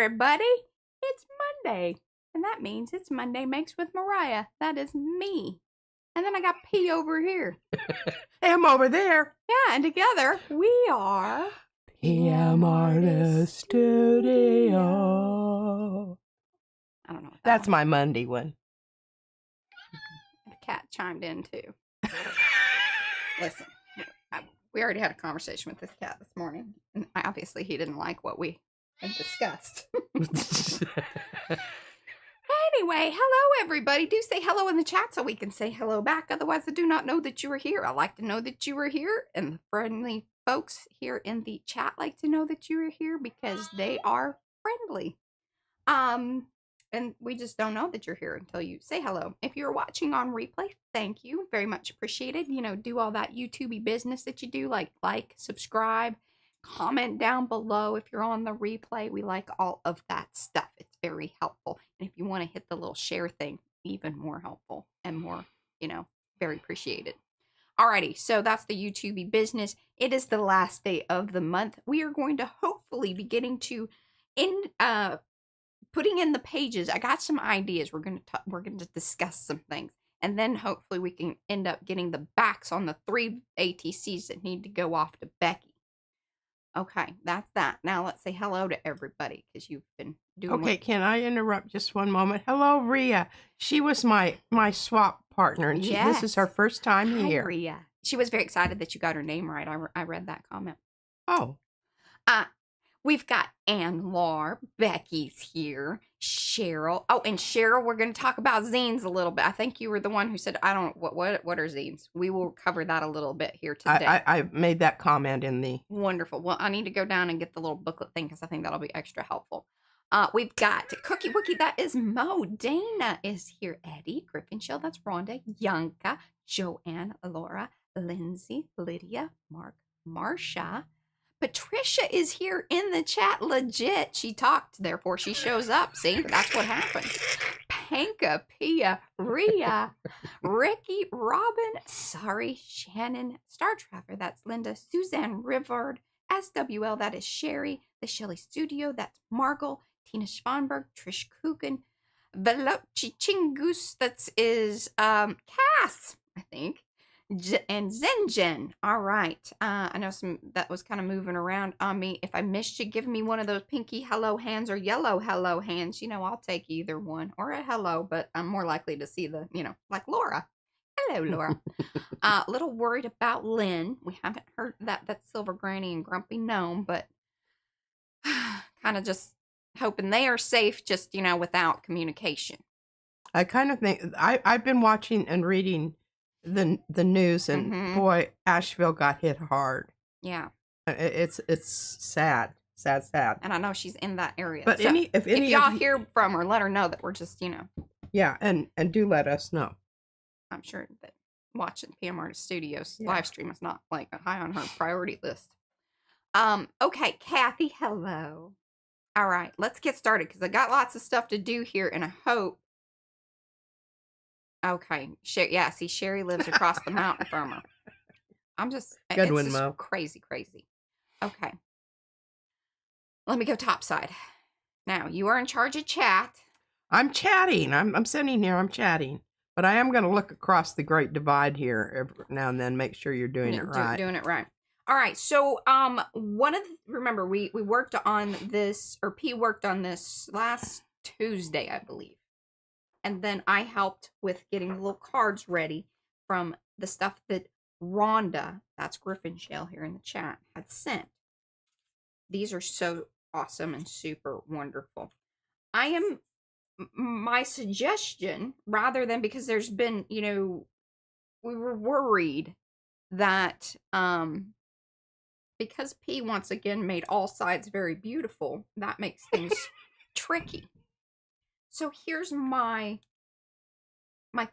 everybody. It's Monday, and that means it's Monday Makes with Mariah. That is me. And then I got P over here. I'm over there. Yeah, and together we are PM Artist Studio. I don't know what That's my Monday one. The cat chimed in too. Listen, we already had a conversation with this cat this morning, and obviously he didn't like what we had discussed. Anyway, hello everybody. Do say hello in the chat so we can say hello back. Otherwise, I do not know that you are here. I like to know that you are here, and the friendly folks here in the chat like to know that you are here because they are friendly. And we just don't know that you're here until you say hello. If you're watching on replay, thank you. Very much appreciated. You know, do all that YouTube business that you do, like, subscribe, comment down below if you're on the replay. We like all of that stuff. It's very helpful. And if you want to hit the little share thing, even more helpful and more, very appreciated. Alrighty, so that's the YouTube business. It is the last day of the month. We are going to hopefully be getting to putting in the pages. I got some ideas. We're going to discuss some things, and then hopefully we can end up getting the backs on the 3 ATCs that need to go off to Becky. Okay, that's that. Now let's say hello to everybody because you've been doing. Okay, can I interrupt just one moment? Hello, Rhea. She was my swap partner, and this is her first time here. Rhea. She was very excited that you got her name right. I read that comment. Oh. We've got Ann Lar, Becky's here, Cheryl. Oh, and Cheryl, we're going to talk about zines a little bit. I think you were the one who said, what are zines? We will cover that a little bit here today. I made that comment in the... Wonderful. Well, I need to go down and get the little booklet thing because I think that'll be extra helpful. We've got Cookie Wookie, that is Mo. Dana is here. Eddie, Griffinshell, that's Rhonda. Yanka, Joanne, Laura, Lindsay, Lydia, Mark, Marsha. Patricia is here in the chat, legit. She talked, therefore she shows up. See, that's what happens. Panka, Pia, Rhea, Ricky, Robin, sorry, Shannon, Star Trapper, that's Linda, Suzanne Rivard, SWL, that is Sherry, the Shelley Studio, that's Margle, Tina Schwanberg, Trish Kukin, Veloci Chingus, that is Cass, I think. And Zenjen. All right. I know that was kind of moving around on me. If I missed you, give me one of those pinky hello hands or yellow hello hands. I'll take either one or a hello, but I'm more likely to see the, like Laura. Hello, Laura. A little worried about Lynn. We haven't heard that Silver Granny and Grumpy Gnome, but kind of just hoping they are safe, just, without communication. I kind of think I've been watching and reading the news, and boy, Asheville got hit hard. Yeah, it's sad. And I know she's in that area. But so if y'all hear from her, let her know that we're just yeah, and do let us know. I'm sure that watching PM Artist Studios live stream is not like high on her priority list. Okay, Kathy, hello. All right, let's get started because I got lots of stuff to do here, and I hope. Okay, see, Sherry lives across the mountain from her. I'm just, good it's one, just Mo. Crazy. Okay, let me go topside. Now, you are in charge of chat. I'm chatting. I'm sitting here. I'm chatting. But I am going to look across the Great Divide here every now and then, make sure you're doing it right. Doing it right. All right. So, remember, we worked on this, or P worked on this last Tuesday, I believe. And then I helped with getting the little cards ready from the stuff that Rhonda, that's Griffinshell here in the chat, had sent. These are so awesome and super wonderful. My suggestion, rather than, because there's been, we were worried that, because P once again made all sides very beautiful, that makes things tricky. So here's my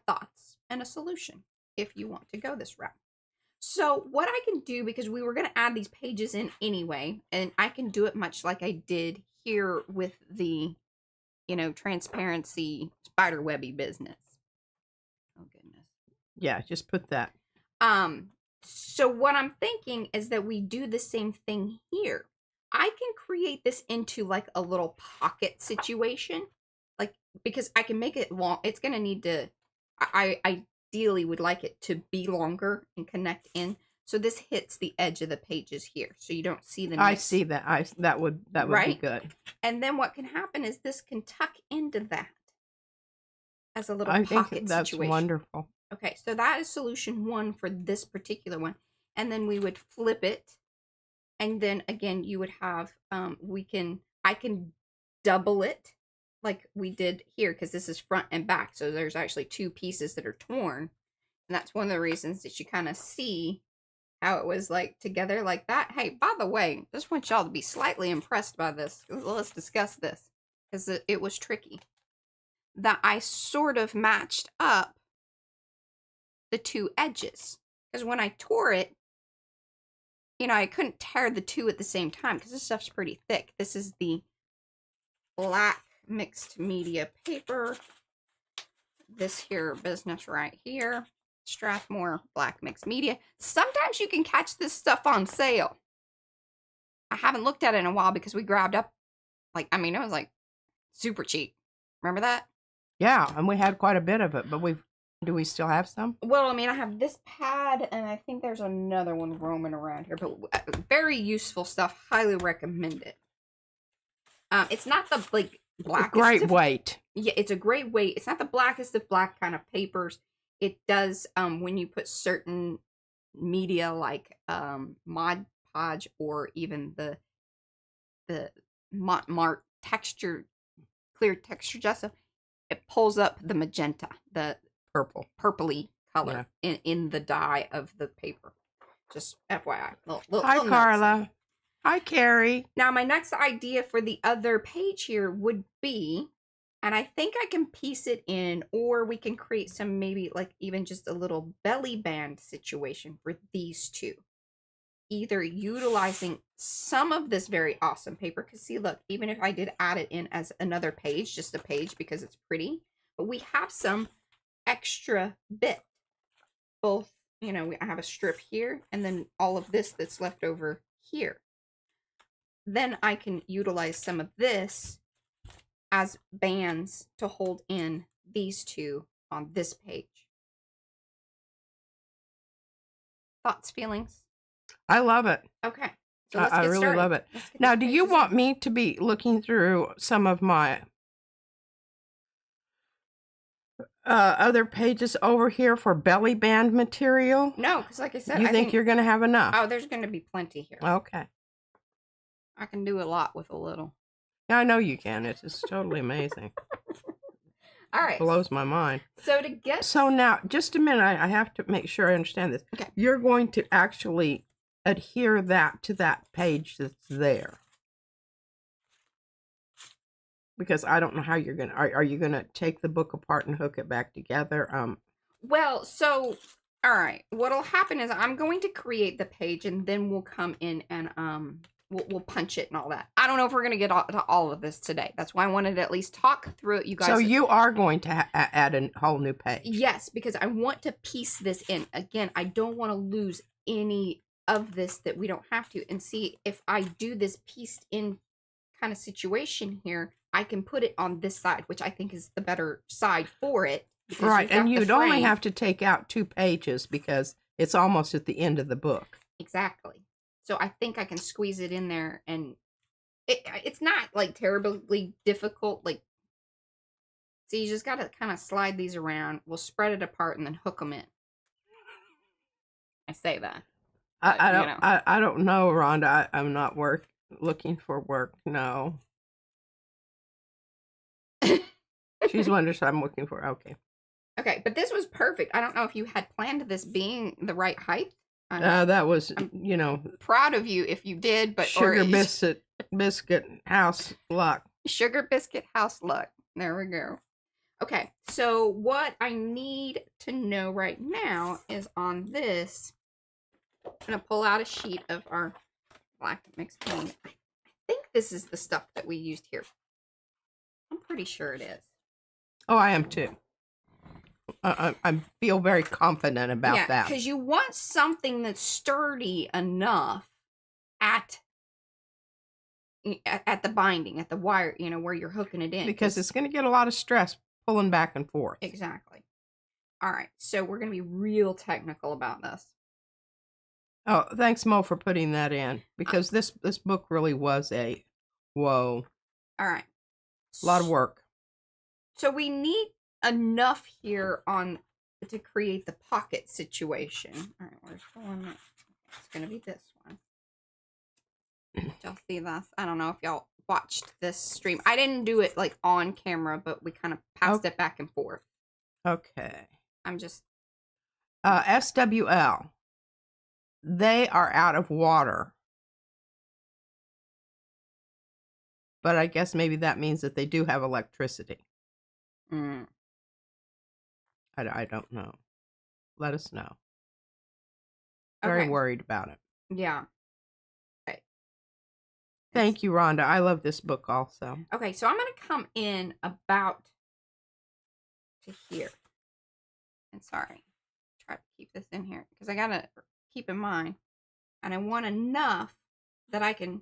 thoughts and a solution if you want to go this route. So what I can do, because we were going to add these pages in anyway, and I can do it much like I did here with the, transparency spiderwebby business. Oh, goodness. Yeah, just put that. So what I'm thinking is that we do the same thing here. I can create this into like a little pocket situation. Like, because I can make it long. It's going to need to, I ideally would like it to be longer and connect in. So this hits the edge of the pages here. So you don't see the I mix, see that. That would be right? good. And then what can happen is this can tuck into that as a little I think pocket that's situation. wonderful. Okay, so that is solution one for this particular one. And then we would flip it. And then again, you would have, I can double it like we did here because this is front and back. So there's actually two pieces that are torn. And that's one of the reasons that you kind of see how it was like together like that. Hey, by the way, just want y'all to be slightly impressed by this. Let's discuss this because it was tricky. That I sort of matched up the two edges because when I tore it, you know, I couldn't tear the two at the same time because this stuff's pretty thick. This is the black mixed media paper. This here business right here. Strathmore black mixed media. Sometimes you can catch this stuff on sale. I haven't looked at it in a while because we grabbed up, like, I mean, it was like super cheap. Remember that? Yeah, and we had quite a bit of it, but do we still have some? Well, I mean, I have this pad, and I think there's another one roaming around here, but very useful stuff. Highly recommend it. It's not the like blackest. Great weight. Yeah, it's a great weight. It's not the blackest of black kind of papers. It does when you put certain media like Mod Podge or even the Mart texture, clear texture gesso, it pulls up the magenta, the purpley color in the dye of the paper. Just FYI. Hi, Carla. Hi, Carrie. Now, my next idea for the other page here would be, and I think I can piece it in, or we can create some maybe like even just a little belly band situation for these two. Either utilizing some of this very awesome paper, because see, look, even if I did add it in as another page, just a page because it's pretty, but we have some extra bit. Both, you know, I have a strip here and then all of this that's left over here. Then I can utilize some of this as bands to hold in these two on this page. Thoughts, feelings? I love it. Okay. So I really love it. Now, do you want me to be looking through some of my other pages over here for belly band material? No, because like I said, I think you're going to have enough. Oh, there's going to be plenty here. Okay. I can do a lot with a little. Yeah, I know you can. It's just totally amazing. All right. It blows my mind. So now, just a minute. I have to make sure I understand this. Okay. You're going to actually adhere that to that page that's there. Because I don't know how you're going to... Are you going to take the book apart and hook it back together? Well, so... All right. What'll happen is I'm going to create the page and then we'll come in and... We'll punch it and all that. I don't know if we're going to get to all of this today. That's why I wanted to at least talk through it, you guys. So you are going to add a whole new page? Yes, because I want to piece this in. Again, I don't want to lose any of this that we don't have to. And see, if I do this pieced in kind of situation here, I can put it on this side, which I think is the better side for it. Right, and you'd only have to take out 2 pages because it's almost at the end of the book. Exactly. So I think I can squeeze it in there, and it's not like terribly difficult. Like, so you just got to kind of slide these around. We'll spread it apart and then hook them in. I say that. But, I don't know, Rhonda. I'm not looking for work. No. She's wondering what I'm looking for. Okay. Okay, but this was perfect. I don't know if you had planned this being the right height. That was, I'm proud of you if you did, but sugar biscuit house luck. Sugar biscuit house luck. There we go. Okay, so what I need to know right now is on this. I'm gonna pull out a sheet of our black mixed media. I think this is the stuff that we used here. I'm pretty sure it is. Oh, I am too. I feel very confident about that. Because you want something that's sturdy enough at at the binding, at the wire, you know, where you're hooking it in. Because it's going to get a lot of stress pulling back and forth. Exactly. All right, so we're going to be real technical about this. Oh, thanks, Mo, for putting that in, because this book really was a whoa. All right. A lot of work. So we need enough here on to create the pocket situation. All right, where's the one? It's going to be this one. Y'all see this? I don't know if y'all watched this stream. I didn't do it like on camera, but we kind of passed it back and forth. Okay. I'm just SWL. They are out of water. But I guess maybe that means that they do have electricity. Mm. I don't know. Let us know. Very worried about it. Yeah. Okay. Thank you, Rhonda. I love this book also. Okay, so I'm going to come in about to here. And sorry, try to keep this in here because I got to keep in mind. And I want enough that I can,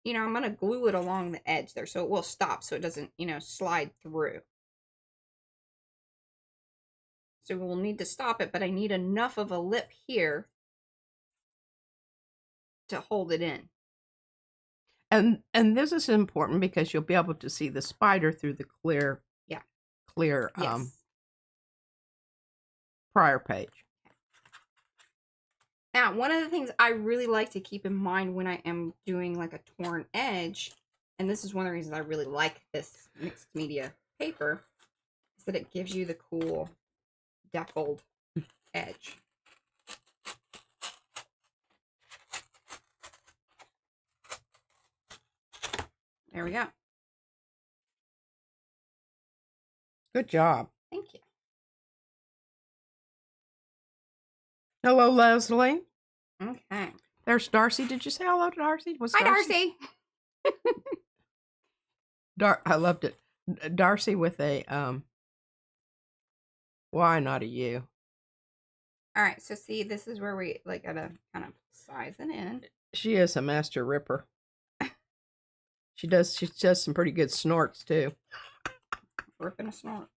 you know, I'm going to glue it along the edge there so it will stop so it doesn't, you know, slide through. So we'll need to stop it, but I need enough of a lip here to hold it in. And this is important because you'll be able to see the spider through the clear prior page. Now, one of the things I really like to keep in mind when I am doing like a torn edge, and this is one of the reasons I really like this mixed media paper, is that it gives you the cool deckled edge. There we go. Good job. Thank you. Hello, Leslie. Okay. There's Darcy. Did you say hello to Darcy? Hi, Darcy. I loved it. Darcy with a why not a U? All right, so see, this is where we like gotta kind of size it in. She is a master ripper. She does some pretty good snorts too. Ripping a snort.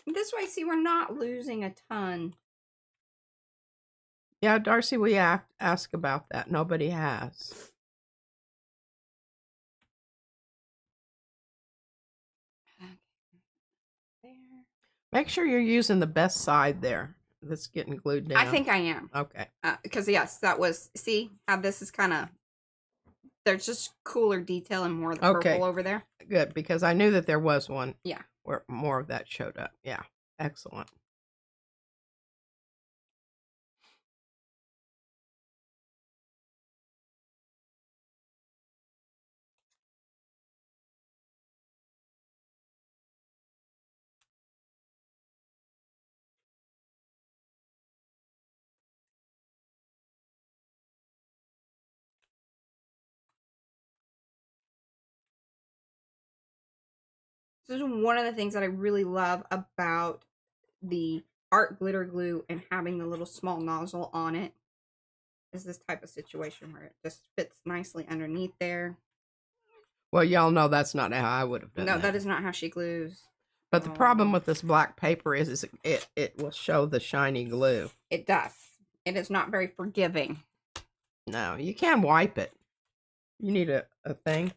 This way, see, we're not losing a ton. Yeah, Darcy, we ask about that. Nobody has. There. Make sure you're using the best side there. That's getting glued down. I think I am. Okay. Because yes, that was, see how this is kind of, there's just cooler detail and more of the purple over there. Good, because I knew that there was one. Yeah. Where more of that showed up. Yeah. Excellent. This is one of the things that I really love about the art glitter glue and having the little small nozzle on it is this type of situation where it just fits nicely underneath there. Well, y'all know that's not how I would have done No, that. that is not how she glues. But the problem with this black paper is it will show the shiny glue. It does. It is not very forgiving. No, you can wipe it. You need a thing.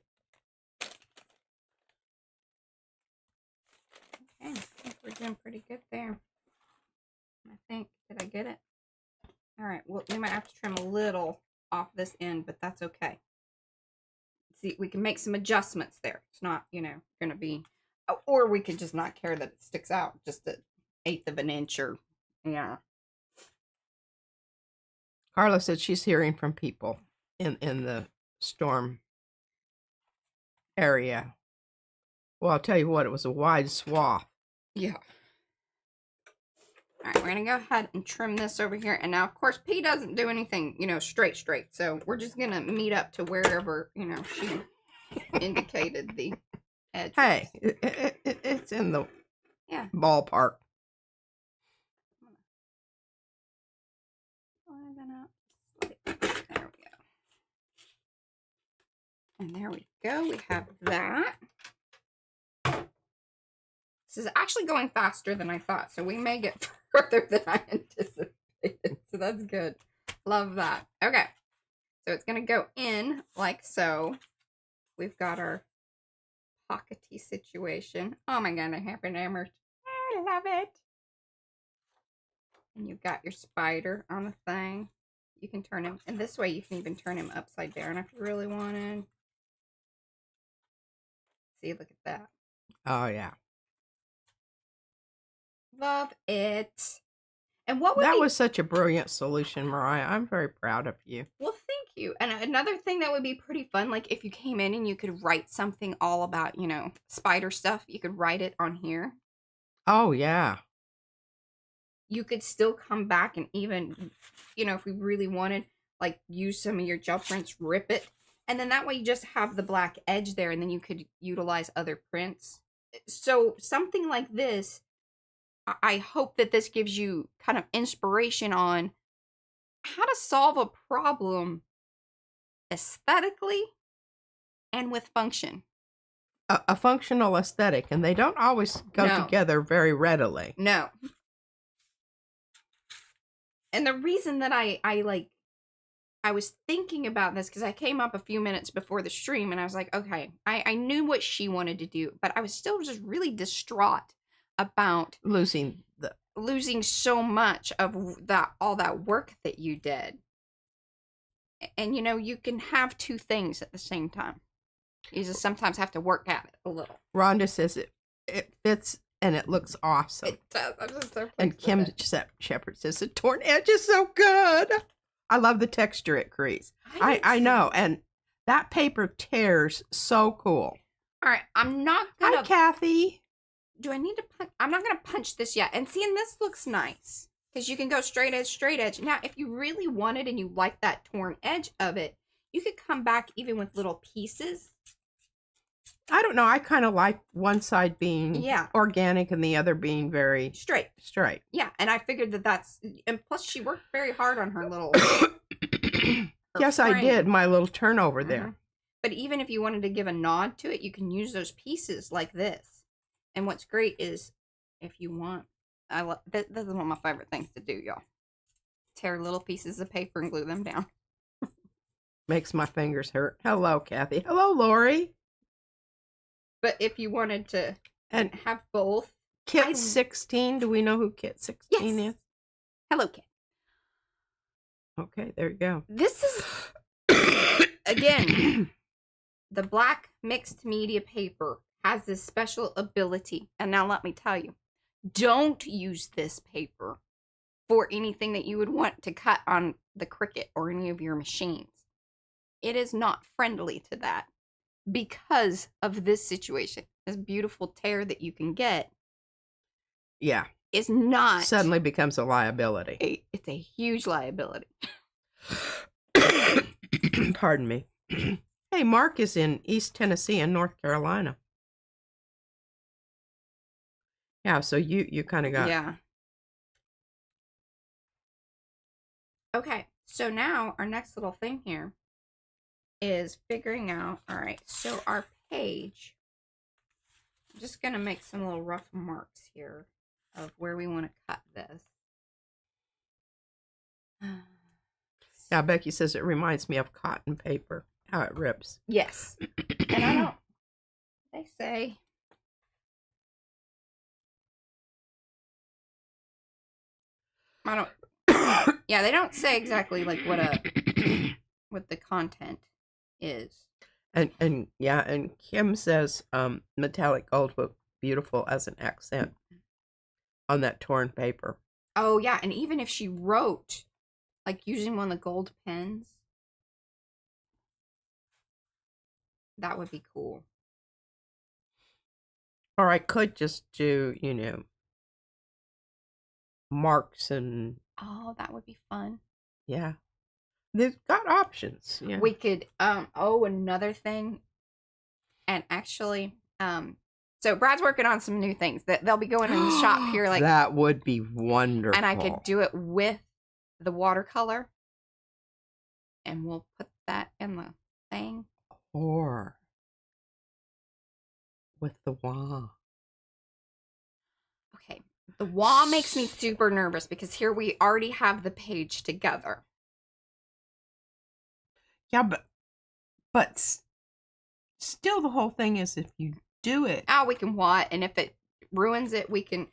Okay, I think we're doing pretty good there. I think, did I get it? All right, well, we might have to trim a little off this end, but that's okay. See, we can make some adjustments there. It's not, you know, going to be, or we could just not care that it sticks out just an eighth of an inch or, yeah. Carla said she's hearing from people in the storm area. Well, I'll tell you what, it was a wide swath. Yeah. All right, we're going to go ahead and trim this over here. And now, of course, P doesn't do anything, you know, straight. So we're just going to meet up to wherever, you know, she indicated the edge. Hey, it's in the ballpark. There we go. And there we go. We have that. This is actually going faster than I thought, so we may get further than I anticipated. So that's good. Love that. Okay. So it's going to go in like so. We've got our pockety situation. Oh my god, I have an emerald. I love it. And you've got your spider on the thing. You can turn him, and this way you can even turn him upside down if you really wanted. See, look at that. Oh, yeah. Love it. And what would that be... was such a brilliant solution, Mariah. I'm very proud of you. Well, thank you. And another thing that would be pretty fun, like if you came in and you could write something all about, you know, spider stuff, you could write it on here. Oh, yeah. You could still come back and even, you know, if we really wanted, like use some of your gel prints, rip it. And then that way you just have the black edge there and then you could utilize other prints. So something like this, I hope that this gives you kind of inspiration on how to solve a problem aesthetically and with function. A functional aesthetic, and they don't always go together very readily. No. And the reason that I was thinking about this, because I came up a few minutes before the stream and I was like, okay, I knew what she wanted to do, but I was still just really distraught about losing so much of that, all that work that you did. And you know, you can have two things at the same time. You just sometimes have to work at it a little. Rhonda says it fits and it looks awesome. It does. I'm just so pleased. And Kim Shepherd says the torn edge is so good. I love the texture it creates. I know, and that paper tears so cool. All right, I'm not gonna. Hi, Kathy. Do I need to punch? I'm not gonna punch this yet. And seeing this looks nice because you can go straight edge. Now, if you really wanted and you like that torn edge of it, you could come back even with little pieces. I don't know. I kind of like one side being organic and the other being very straight. Yeah, and I figured that's, and plus she worked very hard on her little. Yes, frame. I did. My little turnover there. But even if you wanted to give a nod to it, you can use those pieces like this. And what's great is, if you want, this is one of my favorite things to do, y'all. Tear little pieces of paper and glue them down. Makes my fingers hurt. Hello, Kathy. Hello, Lori. But if you wanted to and have both. Kit 16. Do we know who Kit 16 is? Hello, Kit. Okay, there you go. This is, again, the black mixed media paper has this special ability. And now let me tell you, don't use this paper for anything that you would want to cut on the Cricut or any of your machines. It is not friendly to that because of this situation. This beautiful tear that you can get. Yeah. Is not. Suddenly becomes a liability. It's a huge liability. Pardon me. Hey, Mark is in East Tennessee and North Carolina. Yeah, so you kind of got... Yeah. Okay, so now our next little thing here is figuring out, all right, so our page, I'm just going to make some little rough marks here of where we want to cut this. Yeah, Becky says it reminds me of cotton paper, how it rips. Yes. And I don't, they say, I don't, yeah, they don't say exactly like what the content is. And yeah, and Kim says metallic gold would be beautiful as an accent on that torn paper. Oh yeah, and even if she wrote, like using one of the gold pens, that would be cool. Or I could just do, you know, marks and... Oh, that would be fun. Yeah. They've got options. Yeah. We could, oh, another thing, and actually, so Brad's working on some new things that they'll be going in the shop here. Like that would be wonderful. And I could do it with the watercolor, and we'll put that in the thing. Or with the wah. Okay. The wah makes me super nervous because here we already have the page together. Yeah, but still the whole thing is if you do it. Oh, we can wah it, and if it ruins it, we can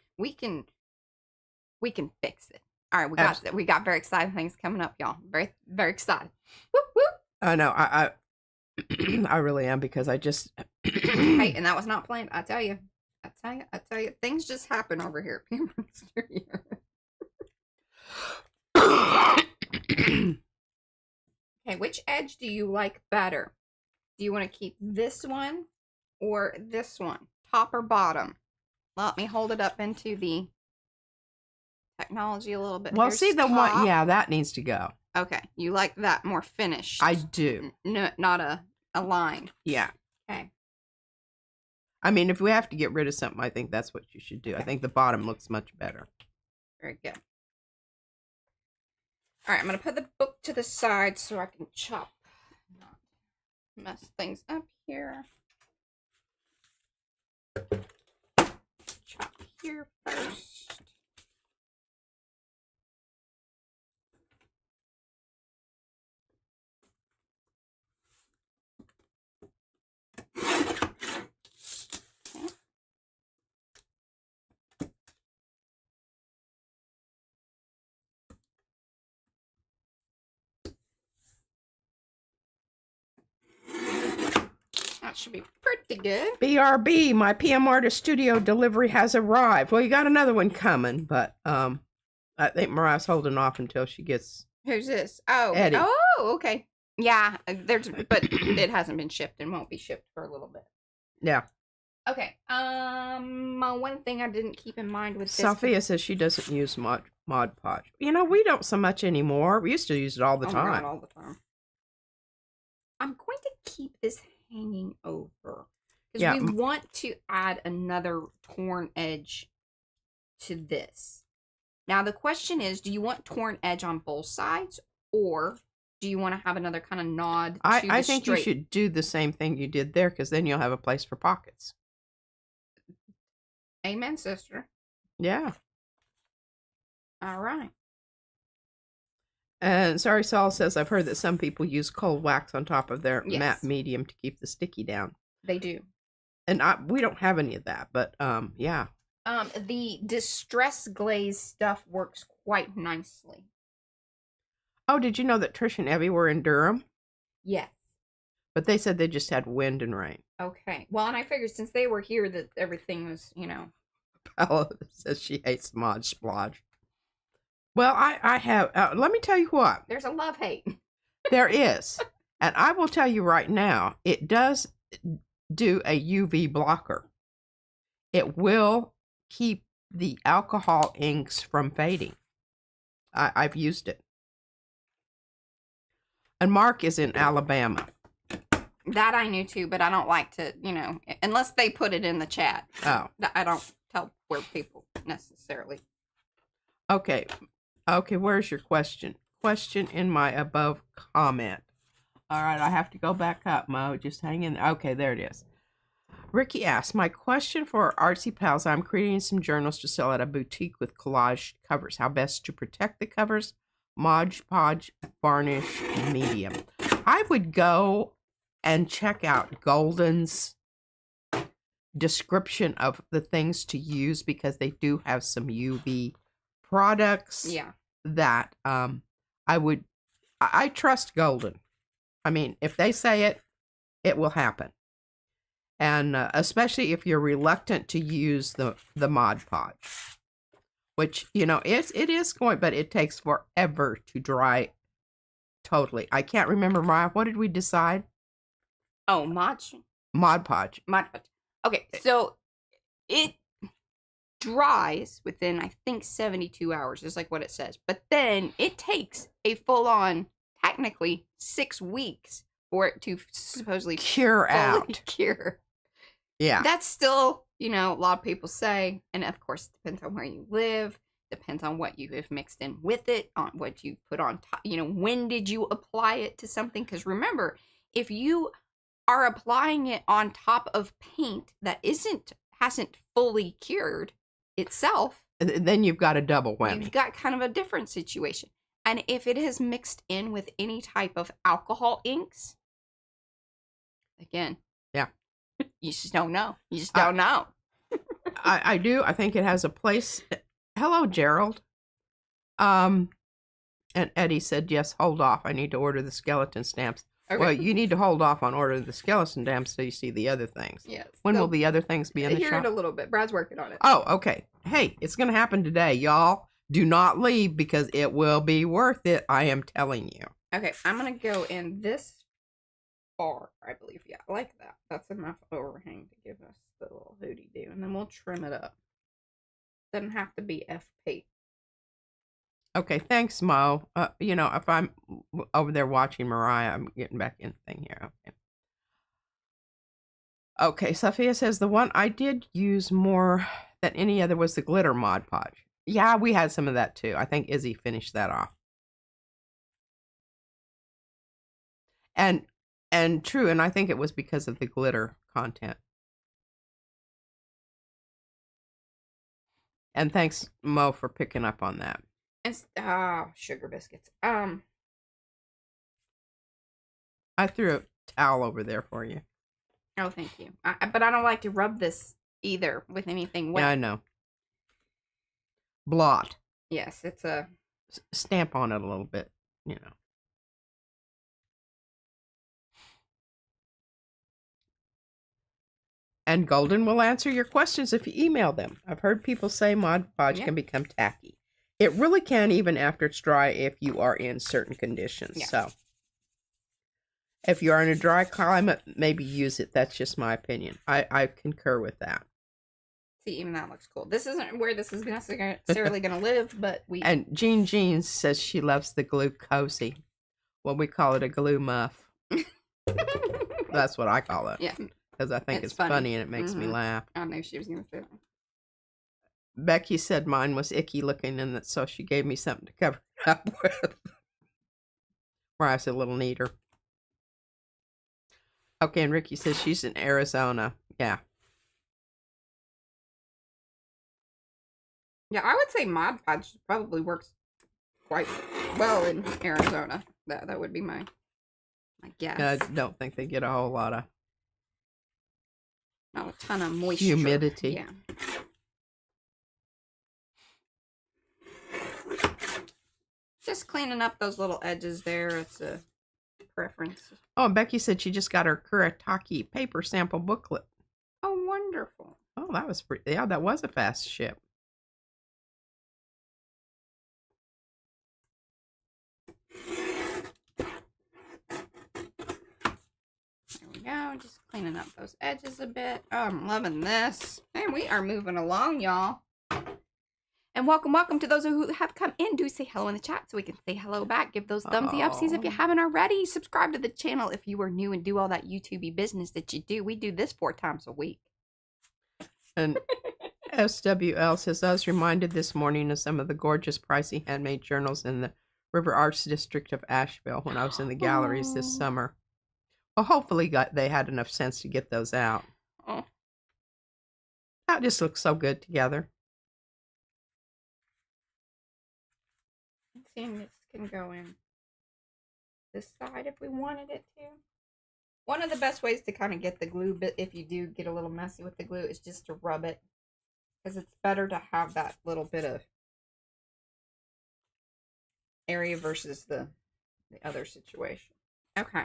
fix it. All right, we got very exciting things coming up, y'all. Very, very excited. Whoop, whoop. I know, I I really am because I just Hey, and that was not planned. I tell you, things just happen over here at Pampered Studio. Okay, which edge do you like better? Do you want to keep this one or this one? Top or bottom? Let me hold it up into the technology a little bit. Well, Here's see the top. one, yeah, that needs to go. Okay, you like that more finished. I do. No, not a line. Yeah. Okay. I mean, if we have to get rid of something, I think that's what you should do. I think the bottom looks much better. Very good. All right, I'm going to put the book to the side so I can chop. Not mess things up here. Chop here first. That should be pretty good. BRB, my PM Artist Studio delivery has arrived. Well, you got another one coming, but I think Mariah's holding off until she gets. Who's this? Oh, Eddie. Oh, okay. Yeah, but it hasn't been shipped and won't be shipped for a little bit. Yeah. Okay. One thing I didn't keep in mind with this. Sophia says she doesn't use Mod Podge. You know, we don't so much anymore. We used to use it all the time. God, all the time. I'm going to keep this hanging over because we want to add another torn edge to this. Now the question is, do you want torn edge on both sides, or do you want to have another kind of nod to I think you should do the same thing you did there, because then you'll have a place for pockets. Amen, sister. Yeah. All right. And Sorry Saul says, I've heard that some people use cold wax on top of their matte medium to keep the sticky down. They do. And we don't have any of that, but yeah. The Distress Glaze stuff works quite nicely. Oh, did you know that Trish and Evie were in Durham? Yes. But they said they just had wind and rain. Okay. Well, and I figured since they were here that everything was, Paula says she hates Mod Splodge. Well, I have, let me tell you what. There's a love-hate. There is. And I will tell you right now, it does do a UV blocker. It will keep the alcohol inks from fading. I've used it. And Mark is in Alabama. That I knew too, but I don't like to, unless they put it in the chat. Oh. I don't tell where people necessarily. Okay. Okay, where's your question? Question in my above comment. All right, I have to go back up, Mo. Just hang in. Okay, there it is. Ricky asks, my question for our artsy pals, I'm creating some journals to sell at a boutique with collage covers. How best to protect the covers? Mod Podge, varnish, medium. I would go and check out Golden's description of the things to use, because they do have some UV products that I trust Golden. I mean, if they say it, it will happen. And especially if you're reluctant to use the Mod Podge, which, it is going, but it takes forever to dry totally. I can't remember, Mariah, what did we decide? Oh, Mod Podge. Okay, so it dries within, I think, 72 hours, is like what it says. But then it takes a full-on, technically, 6 weeks for it to supposedly cure out. Cure. Yeah. That's still, a lot of people say, and of course, it depends on where you live, depends on what you have mixed in with it, on what you put on top, when did you apply it to something? Because remember, if you are applying it on top of paint that hasn't fully cured itself, then you've got a double whammy. you've got kind of a different situation. And if it has mixed in with any type of alcohol inks, again, yeah, you just don't know. You just don't know. I do. I think it has a place. Hello, Gerald. And Eddie said, yes, hold off. I need to order the skeleton stamps. Okay. Well, you need to hold off on ordering the skeleton stamps so you see the other things. Yes. When will the other things be in the shop? Here in a little bit. Brad's working on it. Oh, okay. Hey, it's going to happen today, y'all. Do not leave because it will be worth it. I am telling you. Okay, I'm going to go in this far, I believe. Yeah, I like that. That's enough overhang to give us the little hootie-doo. And then we'll trim it up. Doesn't have to be FP. Okay, thanks, Mo. If I'm over there watching Mariah, I'm getting back in the thing here. Okay, Sophia says, the one I did use more than any other was the glitter Mod Podge. Yeah, we had some of that too. I think Izzy finished that off. And true, and I think it was because of the glitter content. And thanks, Mo, for picking up on that. And sugar biscuits. I threw a towel over there for you. Oh, thank you. But I don't like to rub this either with anything wet. Yeah, I know. Blot. Yes, it's a... Stamp on it a little bit, And Golden will answer your questions if you email them. I've heard people say Mod Podge can become tacky. It really can, even after it's dry, if you are in certain conditions. Yeah. So, if you are in a dry climate, maybe use it. That's just my opinion. I concur with that. See, even that looks cool. This isn't where this is necessarily going to live, but we... And Jean says she loves the glue cozy. Well, we call it a glue muff. That's what I call it. Yeah. Because I think it's funny and it makes me laugh. I knew she was going to say that. Becky said mine was icky looking, and so she gave me something to cover it up with. Mariah's a little neater. Okay, and Ricky says she's in Arizona. Yeah. Yeah, I would say Mod Podge probably works quite well in Arizona. That would be my guess. I don't think they get a whole lot of... Not a ton of moisture. Humidity. Yeah. Just cleaning up those little edges there. It's a preference. Oh, and Becky said she just got her Kuretake paper sample booklet. Oh, wonderful. Oh, that was pretty. Yeah, that was a fast ship. There we go. Just cleaning up those edges a bit. Oh, I'm loving this. And we are moving along, y'all. And welcome to those who have come in. Do say hello in the chat so we can say hello back. Give those thumbsy upsies if you haven't already. Subscribe to the channel if you are new and do all that YouTube-y business that you do. We do this 4 times a week. And SWL says, I was reminded this morning of some of the gorgeous, pricey handmade journals in the River Arts District of Asheville when I was in the galleries this summer. Well, hopefully they had enough sense to get those out. Oh. That just looks so good together. Seeing this can go in this side if we wanted it to. One of the best ways to kind of get the glue, but if you do get a little messy with the glue, is just to rub it. Because it's better to have that little bit of area versus the other situation. Okay.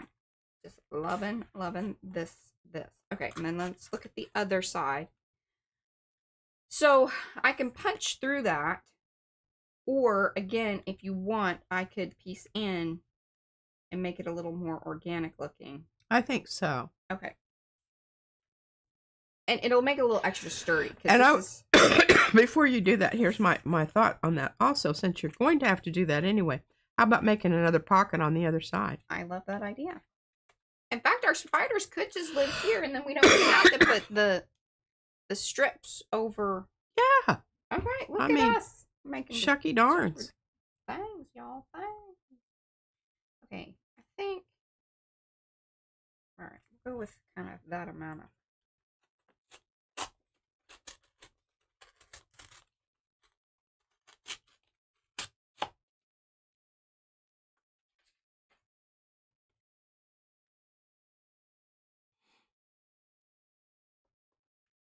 Just loving this. Okay, and then let's look at the other side. So I can punch through that. Or, again, if you want, I could piece in and make it a little more organic looking. I think so. Okay. And it'll make it a little extra sturdy. And before you do that, here's my thought on that. Also, since you're going to have to do that anyway, how about making another pocket on the other side? I love that idea. In fact, our spiders could just live here, and then we don't even have to put the strips over. Yeah. All right, look at us. Making Shucky darns. Thanks, y'all. Thanks. Okay, I think. All right, go with kind of that amount of.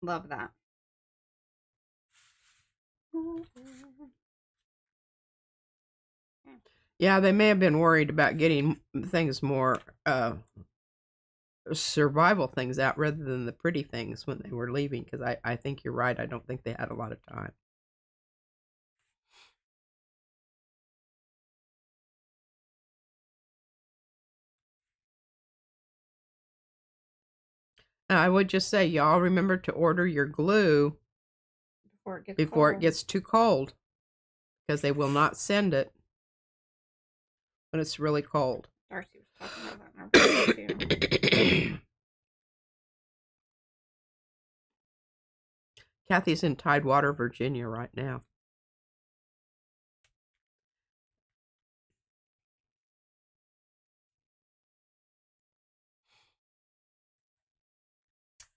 Love that. Yeah, they may have been worried about getting things more survival things out rather than the pretty things when they were leaving, because I think you're right. I don't think they had a lot of time. I would just say, y'all remember to order your glue before it gets too cold, because they will not send it when it's really cold. Darcy was talking about that in our video too. Kathy's in Tidewater, Virginia right now.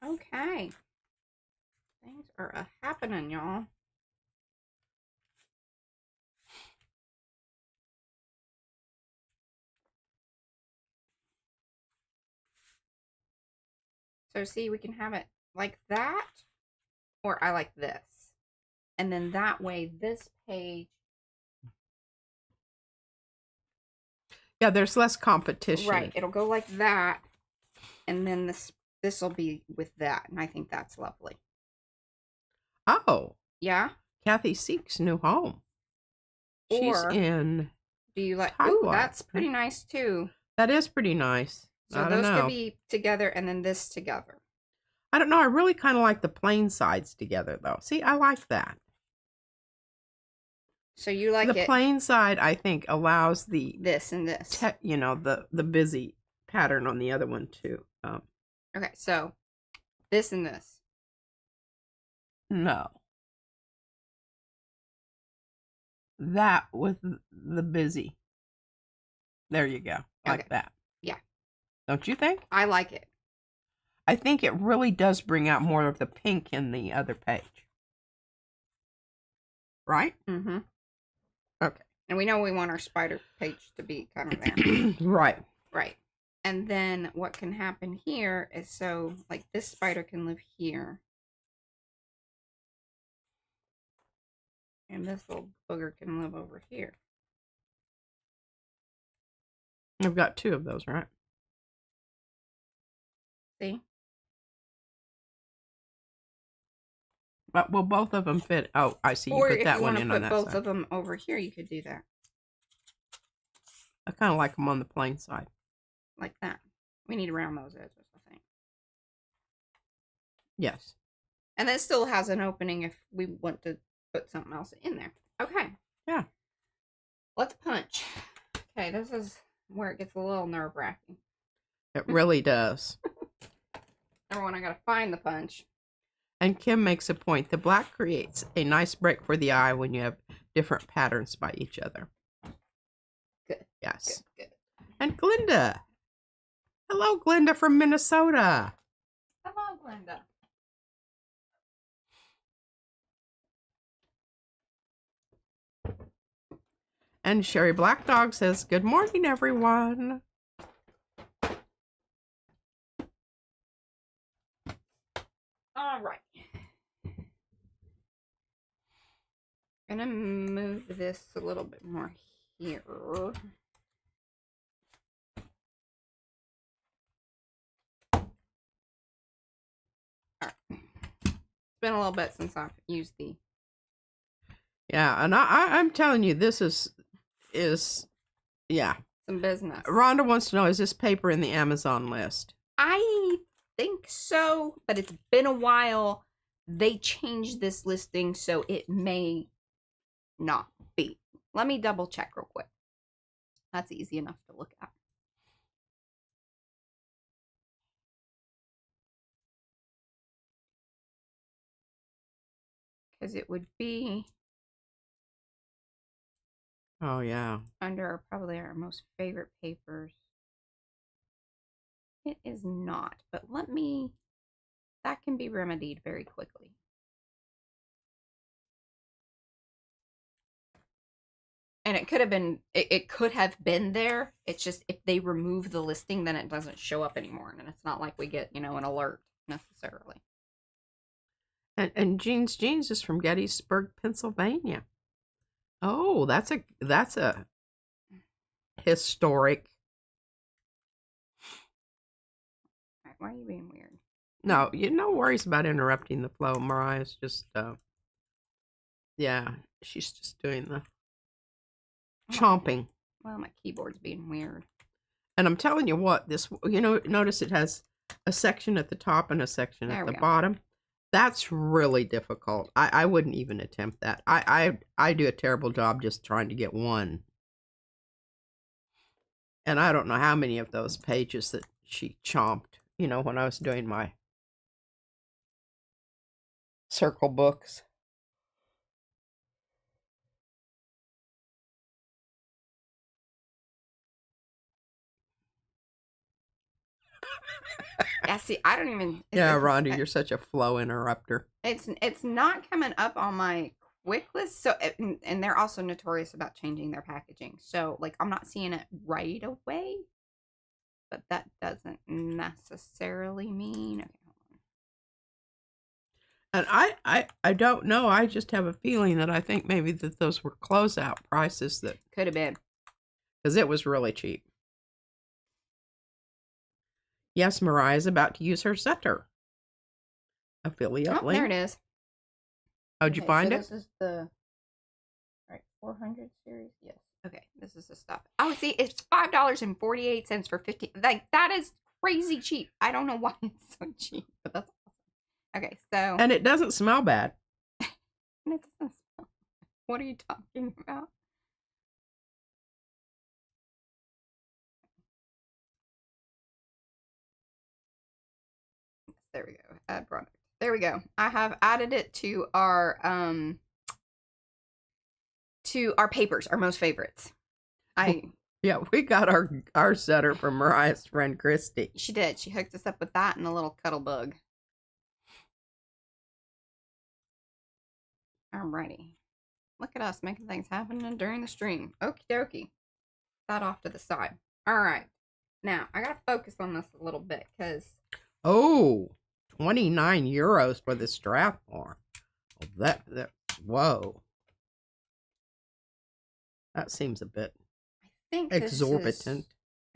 Okay. Things are happening, y'all. So see, we can have it like that, or I like this. And then that way, this page. Yeah, there's less competition. Right, it'll go like that. And then this will be with that. And I think that's lovely. Oh. Yeah? Kathy seeks new home. She's in. Do you like? Tidewater. Ooh, that's pretty nice too. That is pretty nice. So those could be together and then this together. I don't know. I really kind of like the plain sides together though. See, I like that. So you like the plain side, I think, allows the this and this. You know, the busy pattern on the other one too. Okay, so this and this. No. That with the busy. There you go. Like that. Yeah. Don't you think? I like it. I think it really does bring out more of the pink in the other page. Right? Mm-hmm. Okay. And we know we want our spider page to be kind of there. Right. Right. And then what can happen here is, so like this spider can live here. And this little booger can live over here. I've got two of those, right? See? But will both of them fit? Oh, I see. You put that one in on that side. Or if you want to put both of them over here, you could do that. I kind of like them on the plain side. Like that. We need to round those edges, I think. Yes. And it still has an opening if we want to put something else in there. Okay. Yeah. Let's punch. Okay, this is where it gets a little nerve-wracking. It really does. Number one, I gotta find the punch. And Kim makes a point. The black creates a nice break for the eye when you have different patterns by each other. Good. Yes. Good. And Glinda. Hello, Glinda from Minnesota. Hello, Glinda. And Sherry Black Dog says, good morning, everyone. All right. I'm gonna move this a little bit more here. All right. It's been a little bit since I've used the. Yeah, and I'm telling you, this is yeah. Some business. Rhonda wants to know, is this paper in the Amazon list? I think so, but it's been a while. They changed this listing, so it may not be. Let me double check real quick. That's easy enough to look at. Because it would be. Oh, yeah. Under probably our most favorite papers. It is not, but that can be remedied very quickly. And it could have been there. It's just if they remove the listing, then it doesn't show up anymore. And it's not like we get, an alert necessarily. And Jeans is from Gettysburg, Pennsylvania. Oh, that's a historic. All right, why are you being weird? No, no worries about interrupting the flow. Mariah's just, yeah, she's just doing the chomping. Well, my keyboard's being weird. And I'm telling you what, this, notice it has a section at the top and a section at the bottom. That's really difficult. I wouldn't even attempt that. I do a terrible job just trying to get one. And I don't know how many of those pages that she chomped, when I was doing my circle books. Yeah, see, I don't even. Yeah, Rhonda, you're such a flow interrupter. It's not coming up on my quick list. So, and they're also notorious about changing their packaging. So, like, I'm not seeing it right away. But that doesn't necessarily mean. Okay, hold on. And I don't know. I just have a feeling that I think maybe that those were closeout prices that could have been, because it was really cheap. Yes, Mariah's about to use her Zetter affiliate link. There it is. How'd you find it? This is the 400 series. Yes. Okay, this is the stuff. Oh, see, it's $5.48 for 50. Like, that is crazy cheap. I don't know why it's so cheap, but that's awesome. Okay, so. And it doesn't smell bad. And it doesn't smell. What are you talking about? There we go. Add product. There we go. I have added it to our papers, our most favorites. Yeah, we got our Zetter from Mariah's friend Christy. She did. She hooked us up with that and a little cuddle bug. Alrighty. Look at us making things happen during the stream. Okie dokie. That off to the side. Alright. Now, I gotta focus on this a little bit because. Oh, 29 euros for the strap arm. Oh, that, whoa. That seems a bit exorbitant.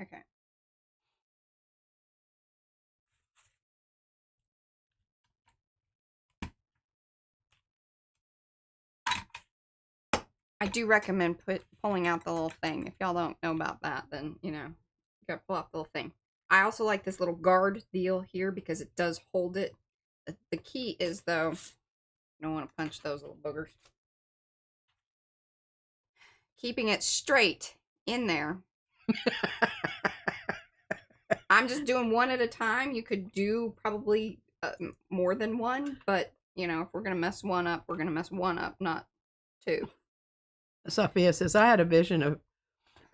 Okay. I do recommend pulling out the little thing. If y'all don't know about that, then, you gotta pull out the little thing. I also like this little guard deal here because it does hold it. The key is, though, you don't want to punch those little boogers. Keeping it straight in there. I'm just doing one at a time. You could do probably more than one, but, if we're going to mess one up, we're going to mess one up, not two. Sophia says, I had a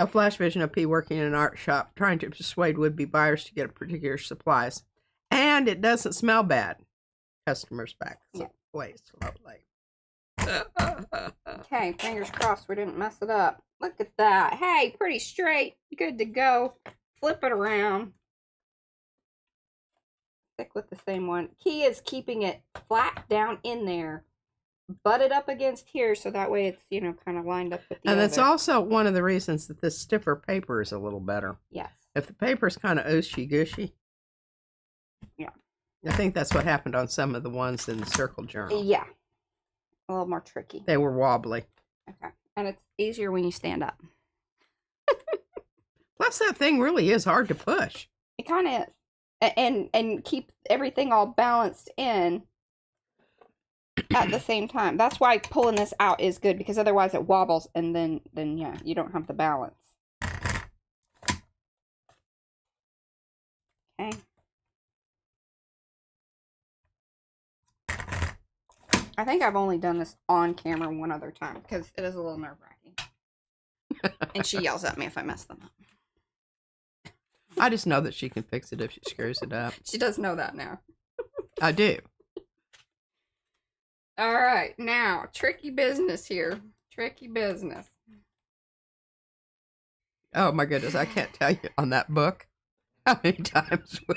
flash vision of P working in an art shop, trying to persuade would-be buyers to get particular supplies. And it doesn't smell bad. Customers back away slowly. Okay, fingers crossed we didn't mess it up. Look at that. Hey, pretty straight. Good to go. Flip it around. Stick with the same one. Key is keeping it flat down in there. Butt it up against here so that way it's, kind of lined up with the other. And that's also one of the reasons that this stiffer paper is a little better. Yes. If the paper's kind of ooshy-gushy. Yeah. I think that's what happened on some of the ones in the Circle Journal. Yeah. A little more tricky. They were wobbly. Okay. And it's easier when you stand up. Plus, that thing really is hard to push. It kind of is. And keep everything all balanced in at the same time. That's why pulling this out is good, because otherwise it wobbles and then yeah, you don't have the balance. Okay. I think I've only done this on camera one other time because it is a little nerve-wracking. And she yells at me if I mess them up. I just know that she can fix it if she screws it up. She does know that now. I do. All right, now, tricky business here. Tricky business. Oh my goodness, I can't tell you on that book how many times we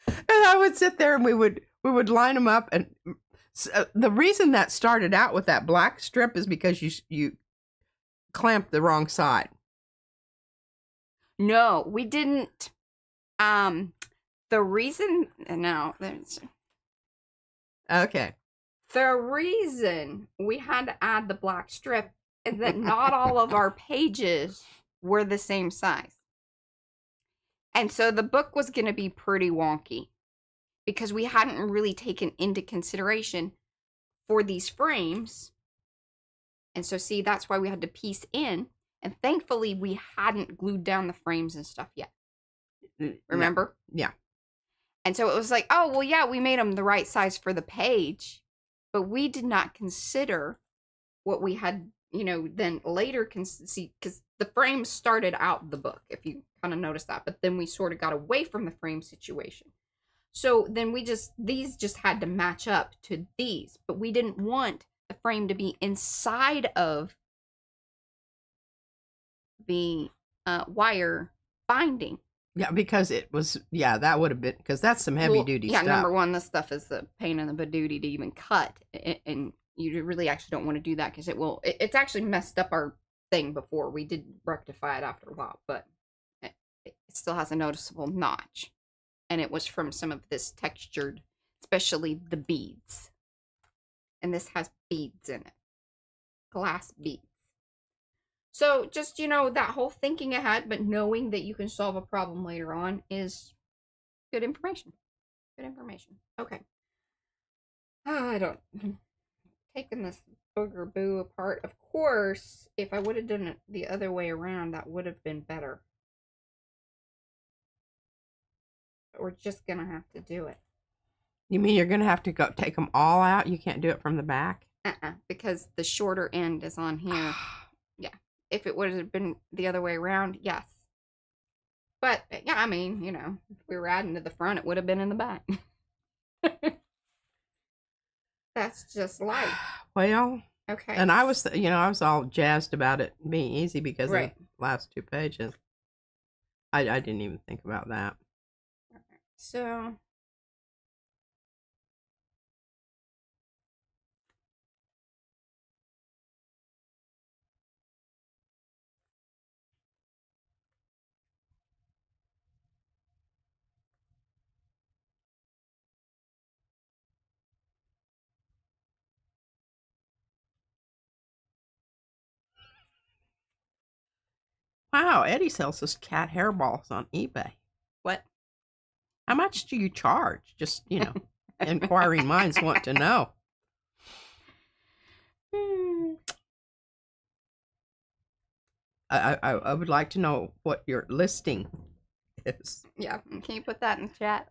and I would sit there and we would line them up, and the reason that started out with that black strip is because you clamped the wrong side. No, we didn't. The reason, no, there's Okay. the reason we had to add the black strip is that not all of our pages were the same size. And so the book was going to be pretty wonky because we hadn't really taken into consideration for these frames. And so, see, that's why we had to piece in. And thankfully, we hadn't glued down the frames and stuff yet. Remember? Yeah. And so it was like, oh, well, yeah, we made them the right size for the page. But we did not consider what we had, then later see, because the frames started out the book, if you kind of notice that. But then we sort of got away from the frame situation. So then these just had to match up to these. But we didn't want the frame to be inside of the wire binding. Yeah, because it was, that would have been, because that's some heavy duty stuff. Yeah, number one, this stuff is the pain in the badootie to even cut. And you really actually don't want to do that because it's actually messed up our thing before. We did rectify it after a while, but it still has a noticeable notch. And it was from some of this textured, especially the beads. And this has beads in it. Glass beads. So just, that whole thinking ahead, but knowing that you can solve a problem later on is good information. Good information. Okay. Taking this booger boo apart. Of course, if I would have done it the other way around, that would have been better. But we're just going to have to do it. You mean you're going to have to go take them all out? You can't do it from the back? Because the shorter end is on here. Yeah. If it would have been the other way around, yes. But, yeah, I mean, if we were adding to the front, it would have been in the back. That's just life. Well, okay. And I was, I was all jazzed about it being easy because right. of the last 2 pages. I didn't even think about that. Okay. So... Wow, Eddie sells his cat hairballs on eBay. What? How much do you charge? Just, inquiring minds want to know. I would like to know what your listing is. Yeah, can you put that in the chat?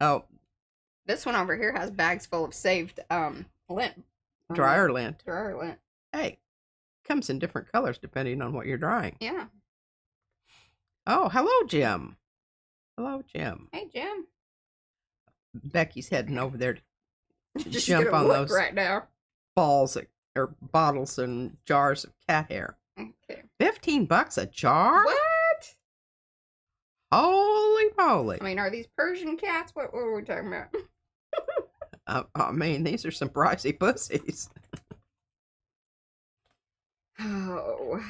Oh. This one over here has bags full of saved lint. Dryer lint. Dryer lint. Hey, comes in different colors depending on what you're drying. Yeah. Oh, hello, Jim. Hello, Jim. Hey, Jim. Becky's heading over there to Just jump on those right now. balls or bottles and jars of cat hair. Okay. $15 a jar? What? Holy moly. I mean, are these Persian cats? What are we talking about? I mean, these are some pricey pussies. Oh.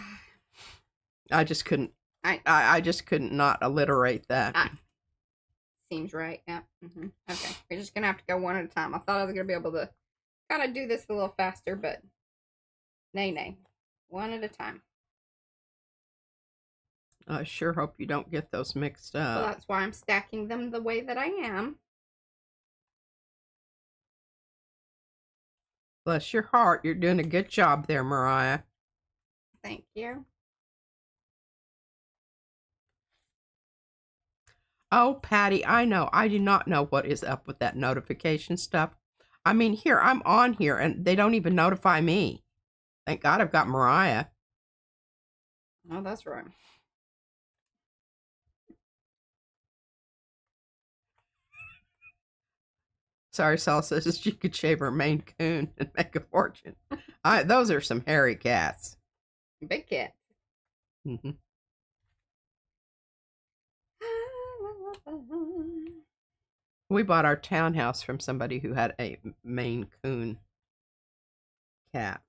I just couldn't. I just couldn't not alliterate that. Seems right. Yeah. Okay. We're just gonna have to go one at a time. I thought I was gonna be able to kind of do this a little faster, but nay. One at a time. I sure hope you don't get those mixed up. Well, that's why I'm stacking them the way that I am. Bless your heart. You're doing a good job there, Mariah. Thank you. Oh, Patty, I know. I do not know what is up with that notification stuff. I mean, here, I'm on here, and they don't even notify me. Thank God I've got Mariah. Oh, that's right. Sorry, Sal says she could shave her Maine Coon and make a fortune. Those are some hairy cats. Big cat. Mm-hmm. We bought our townhouse from somebody who had a Maine Coon cat.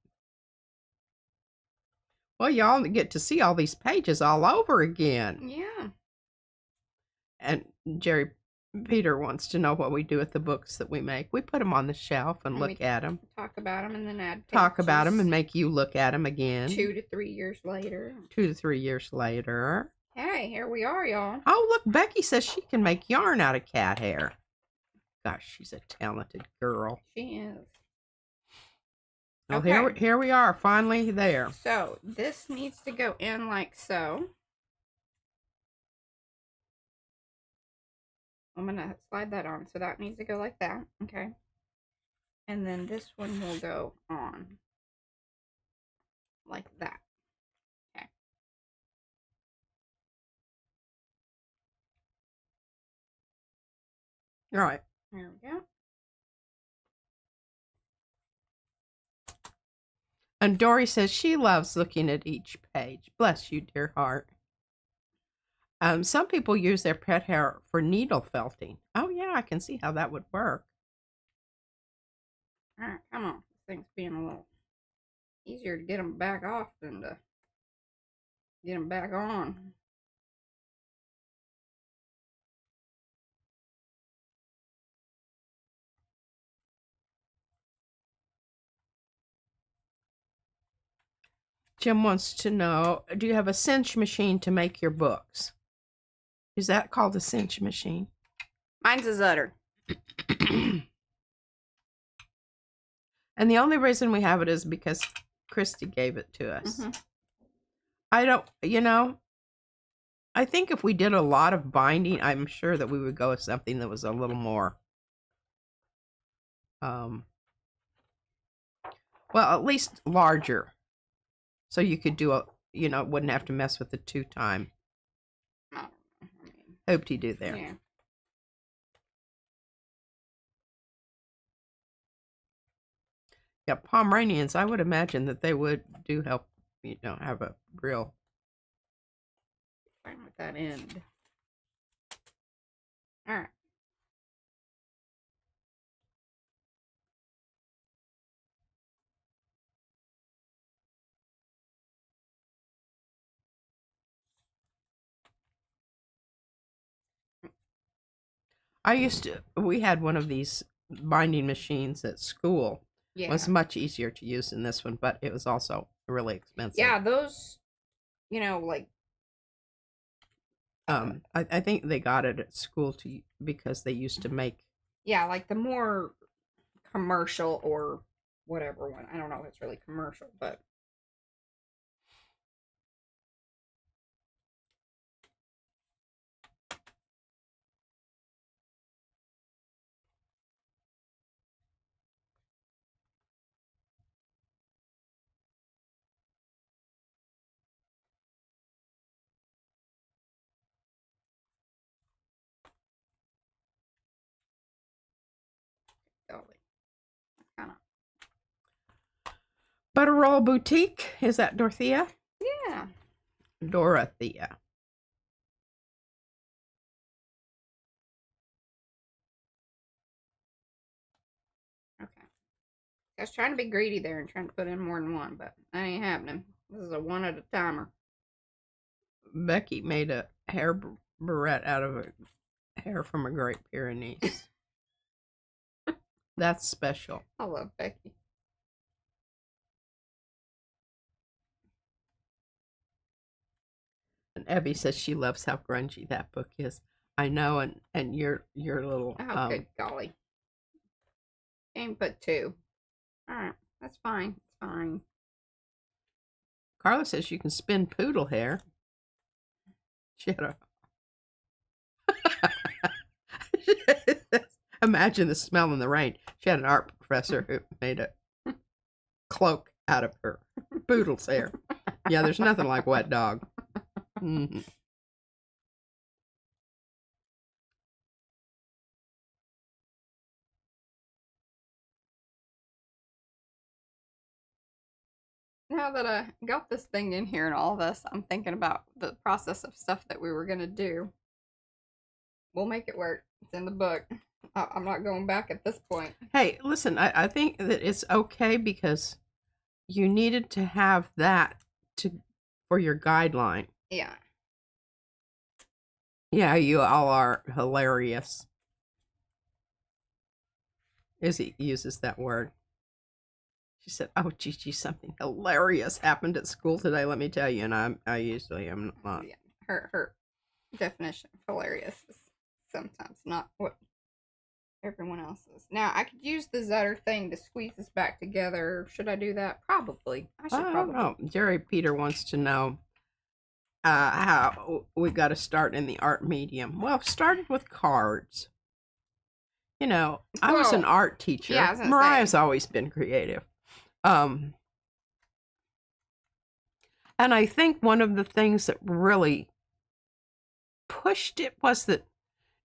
Well, y'all get to see all these pages all over again. Yeah. And Jerry Peter wants to know what we do with the books that we make. We put them on the shelf and look at them. Talk about them and then add Talk about them and make you look at them again. 2 to 3 years later. 2 to 3 years later. Hey, here we are, y'all. Oh, look, Becky says she can make yarn out of cat hair. Gosh, she's a talented girl. She is. Well, Okay. here we are, finally there. So, this needs to go in like so. I'm going to slide that on. So, that needs to go like that. Okay. And then this one will go on like that. Okay. All right. There we go. And Dory says she loves looking at each page. Bless you, dear heart. Some people use their pet hair for needle felting. Oh, yeah, I can see how that would work. All right, come on. This thing's being a little easier to get them back off than to get them back on. Jim wants to know, do you have a cinch machine to make your books? Is that called a cinch machine? Mine's a Zutter. And the only reason we have it is because Christy gave it to us. Mm-hmm. I think if we did a lot of binding, I'm sure that we would go with something that was a little more, well, at least larger. So you could do wouldn't have to mess with the 2-time. Hope-de-doo there. Yeah. Yeah, Pomeranians, I would imagine that they would help, have a real. Fine with that end. All right. We had one of these binding machines at school. Yeah. It was much easier to use than this one, but it was also really expensive. Yeah, those, like. I think they got it at school because they used to make. Yeah, like the more commercial or whatever one. I don't know if it's really commercial, but. Kind of. Butterroll Boutique. Is that Dorothea? Yeah. Dorothea. Okay. I was trying to be greedy there and trying to put in more than one, but that ain't happening. This is a one at a timer. Becky made a hair barrette out of hair from a Great Pyrenees. That's special. I love Becky. And Evie says she loves how grungy that book is. I know, and your little. Oh, good golly. Can't put 2. All right, that's fine. It's fine. Carla says you can spin poodle hair. She had a. Imagine the smell in the rain. She had an art professor who made a cloak out of her. Poodle's hair. Yeah, there's nothing like wet dog. Mm-hmm. Now that I got this thing in here and all this, I'm thinking about the process of stuff that we were going to do. We'll make it work. It's in the book. I'm not going back at this point. Hey, listen, I think that it's okay because you needed to have that for your guideline. Yeah. Yeah, you all are hilarious. Izzy uses that word. She said, "Oh, Gigi, something hilarious happened at school today. Let me tell you." And I usually am not. Yeah. Her definition of hilarious is sometimes not what everyone else's. Now I could use the Zutter thing to squeeze this back together. Should I do that? Probably. I should probably. Don't know. Jerry Peter wants to know how we got to start in the art medium. Well, started with cards. You know, I was an art teacher. Yeah, Mariah's always been creative. And I think one of the things that really pushed it was that,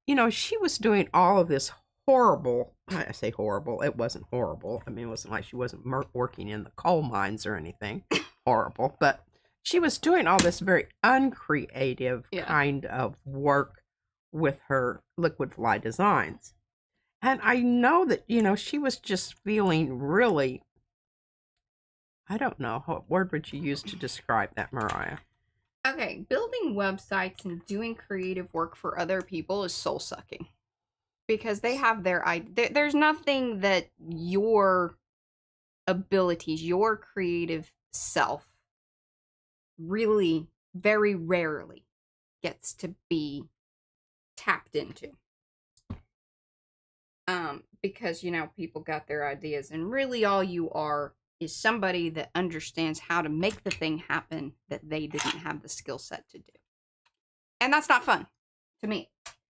you know, she was doing all of this horrible, I say horrible, it wasn't horrible. I mean, it wasn't like she wasn't working in the coal mines or anything horrible, but she was doing all this very uncreative kind of work with her liquid fly designs. And I know that, you know, she was just feeling really, I don't know, what word would you use to describe that, Mariah? Okay, building websites and doing creative work for other people is soul sucking. Because they have their idea. There's nothing that your abilities, your creative self, really very rarely gets to be tapped into. Because, you know, people got their ideas, and really all you are is somebody that understands how to make the thing happen that they didn't have the skill set to do. And that's not fun to me.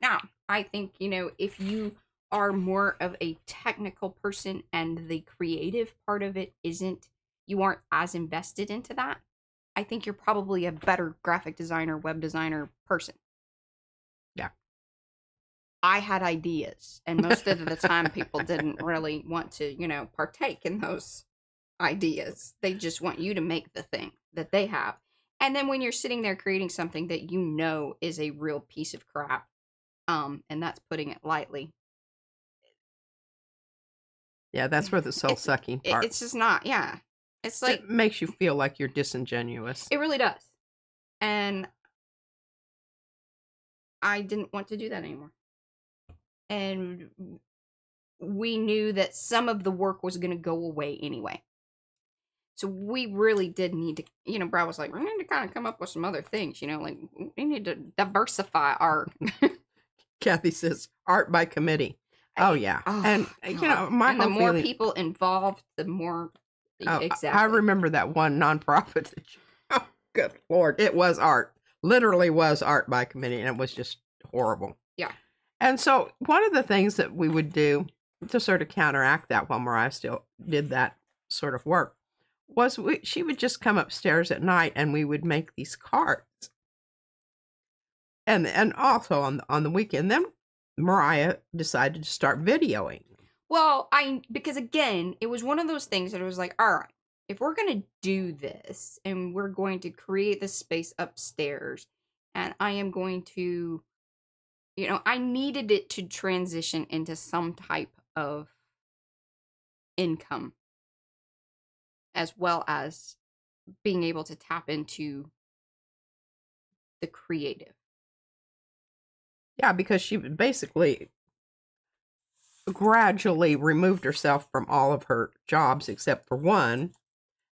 Now, I think, you know, if you are more of a technical person and the creative part of it you aren't as invested into that, I think you're probably a better graphic designer, web designer person. Yeah. I had ideas, and most of the time people didn't really want to, you know, partake in those ideas. They just want you to make the thing that they have. And then when you're sitting there creating something that you know is a real piece of crap, and that's putting it lightly. Yeah, that's where the soul-sucking part. It's just not, yeah. It's like... It makes you feel like you're disingenuous. It really does. And I didn't want to do that anymore. And we knew that some of the work was going to go away anyway. So we really did need to, you know, Brad was like, we need to kind of come up with some other things, you know, like we need to diversify art. Kathy says, art by committee. Oh, yeah. And, you know, the more people involved, the more... Exactly. I remember that one nonprofit. Oh, good Lord. It was art. Literally was art by committee, and it was just horrible. Yeah. And so one of the things that we would do to sort of counteract that while Mariah still did that sort of work was she would just come upstairs at night and we would make these cards. And also on the weekend, then Mariah decided to start videoing. Well, because again, it was one of those things that it was like, all right, if we're going to do this and we're going to create this space upstairs and I am going to, you know, I needed it to transition into some type of income as well as being able to tap into the creative. Yeah, because she basically gradually removed herself from all of her jobs except for one.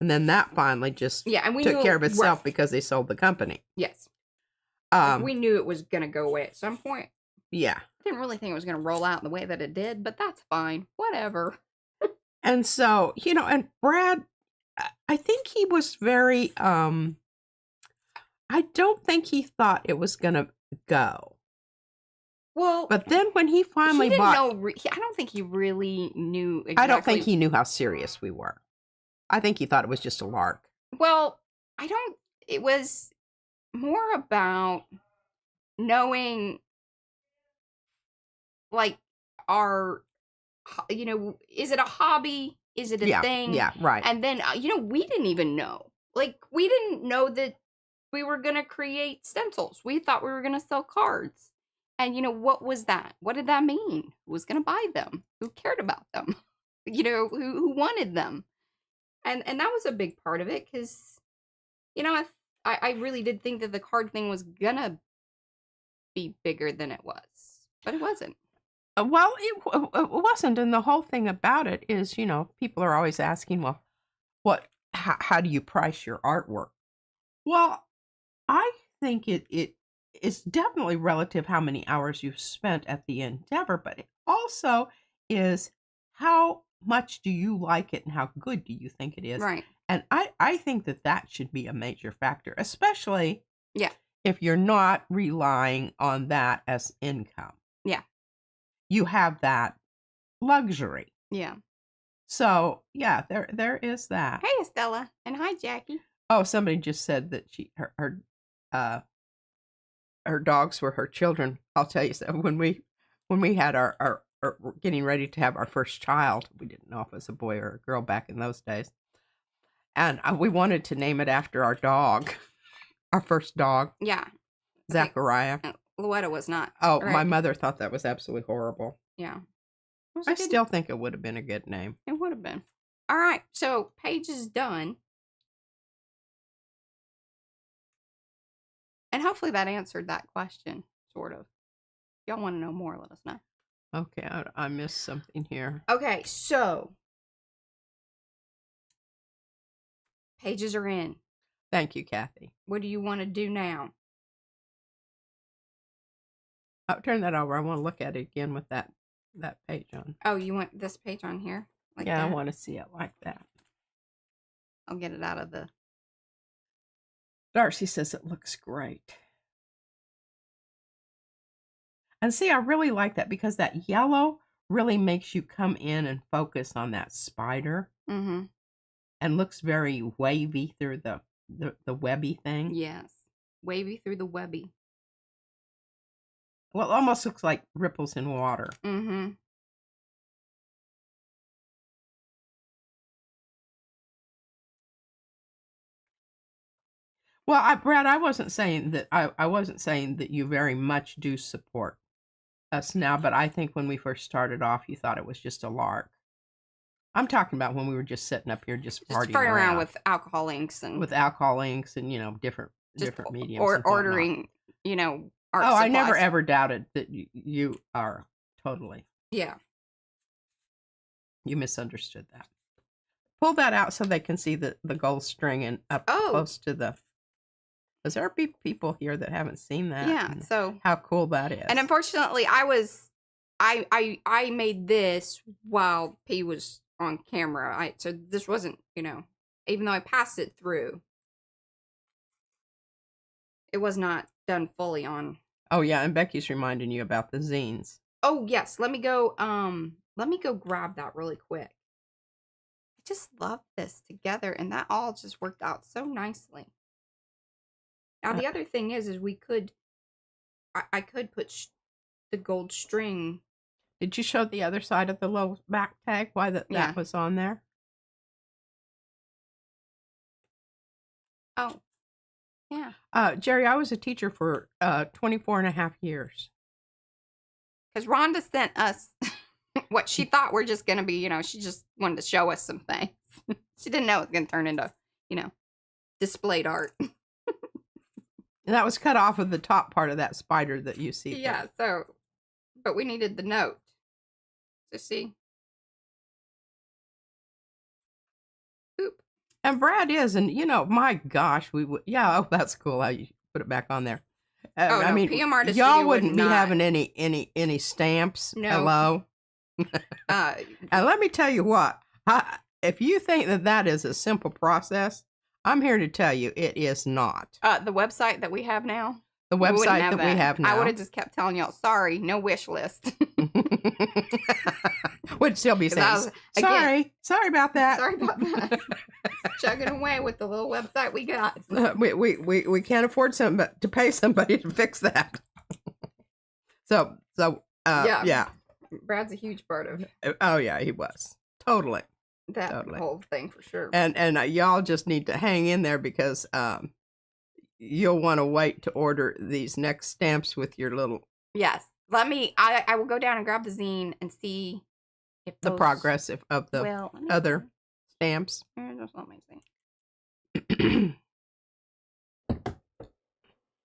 And then that finally just took care of itself because they sold the company. Yes. We knew it was going to go away at some point. Yeah. I didn't really think it was going to roll out in the way that it did, but that's fine. Whatever. And so, you know, and Brad, I think he was very, I don't think he thought it was going to go. Well, but then when he finally bought... I don't think he really knew exactly. I don't think he knew how serious we were. I think he thought it was just a lark. Well, I don't, it was more about knowing, like, our, is it a hobby? Is it a Yeah, thing? yeah, right. And then, we didn't even know. Like, we didn't know that we were going to create stencils. We thought we were going to sell cards. And, what was that? What did that mean? Who was going to buy them? Who cared about them? Who wanted them? And that was a big part of it because, I really did think that the card thing was going to be bigger than it was, but it wasn't. Well, it wasn't, and the whole thing about it is, people are always asking, well, how do you price your artwork? Well, I think it is definitely relative how many hours you've spent at the endeavor, but it also is how much do you like it and how good do you think it is? Right. And I think that should be a major factor, especially Yeah. if you're not relying on that as income. Yeah. You have that luxury. Yeah. So, yeah, there is that. Hey, Estella, and hi, Jackie. Oh, somebody just said that her dogs were her children. I'll tell you, so when we had our getting ready to have our first child, we didn't know if it was a boy or a girl back in those days. And we wanted to name it after our dog, our first dog. Yeah. Zachariah. Luetta was not. Oh, right. my mother thought that was absolutely horrible. Yeah. I still think it would have been a good name. It would have been. All right. So, page is done. And hopefully that answered that question, sort of. If y'all want to know more, let us know. Okay, I missed something here. Okay, so pages are in. Thank you, Kathy. What do you want to do now? I'll turn that over. I want to look at it again with that page on. Oh, you want this page on here? Like yeah, that? I want to see it like that. I'll get it out of the... Darcy says it looks great. And see, I really like that because that yellow really makes you come in and focus on that spider. Mm-hmm. And looks very wavy through the webby thing. Yes. Wavy through the webby. Well, it almost looks like ripples in water. Mm-hmm. Well, Brad, I wasn't saying that I wasn't saying that you very much do support us now, but I think when we first started off, you thought it was just a lark. I'm talking about when we were just sitting up here, just farting around with alcohol inks and different mediums, or ordering, art supplies. I never ever doubted that you are totally. Yeah. You misunderstood that. Pull that out so they can see the gold string and up close to the. Because there are people here that haven't seen that. Yeah. So how cool that is. And unfortunately, I made this while P was on camera. So this wasn't, even though I passed it through, it was not done fully on. Oh yeah, and Becky's reminding you about the zines. Oh yes, let me go grab that really quick. I just love this together, and that all just worked out so nicely. Now the other thing is we could, I could put the gold string. Did you show the other side of the little back tag? Why that was on there? Oh, yeah. Jerry, I was a teacher for 24 and a half years. Because Rhonda sent us what she thought were just going to be, she just wanted to show us some things. She didn't know it was going to turn into, displayed art. And that was cut off of the top part of that spider that you see. Yeah, but we needed the note. So see? Oop. And Brad is, and my gosh, that's cool how you put it back on there. I mean, PM Artist y'all wouldn't be having any stamps. No. Hello. And let me tell you what, if you think that is a simple process, I'm here to tell you it is not. The website that we have now? The We wouldn't website that we have I now. would have just kept telling y'all, sorry, no wish list. Would still be 'Cause I saying, was- again, sorry about that. Sorry about that. Chugging away with the little website we got. We can't afford to pay somebody to fix that. So yeah. Brad's a huge part of Oh yeah, he was totally. that whole thing for sure. And y'all just need to hang in there because you'll want to wait to order these next stamps with your little. Yes. I will go down and grab the zine and see if The progress of the other stamps. Just let me see.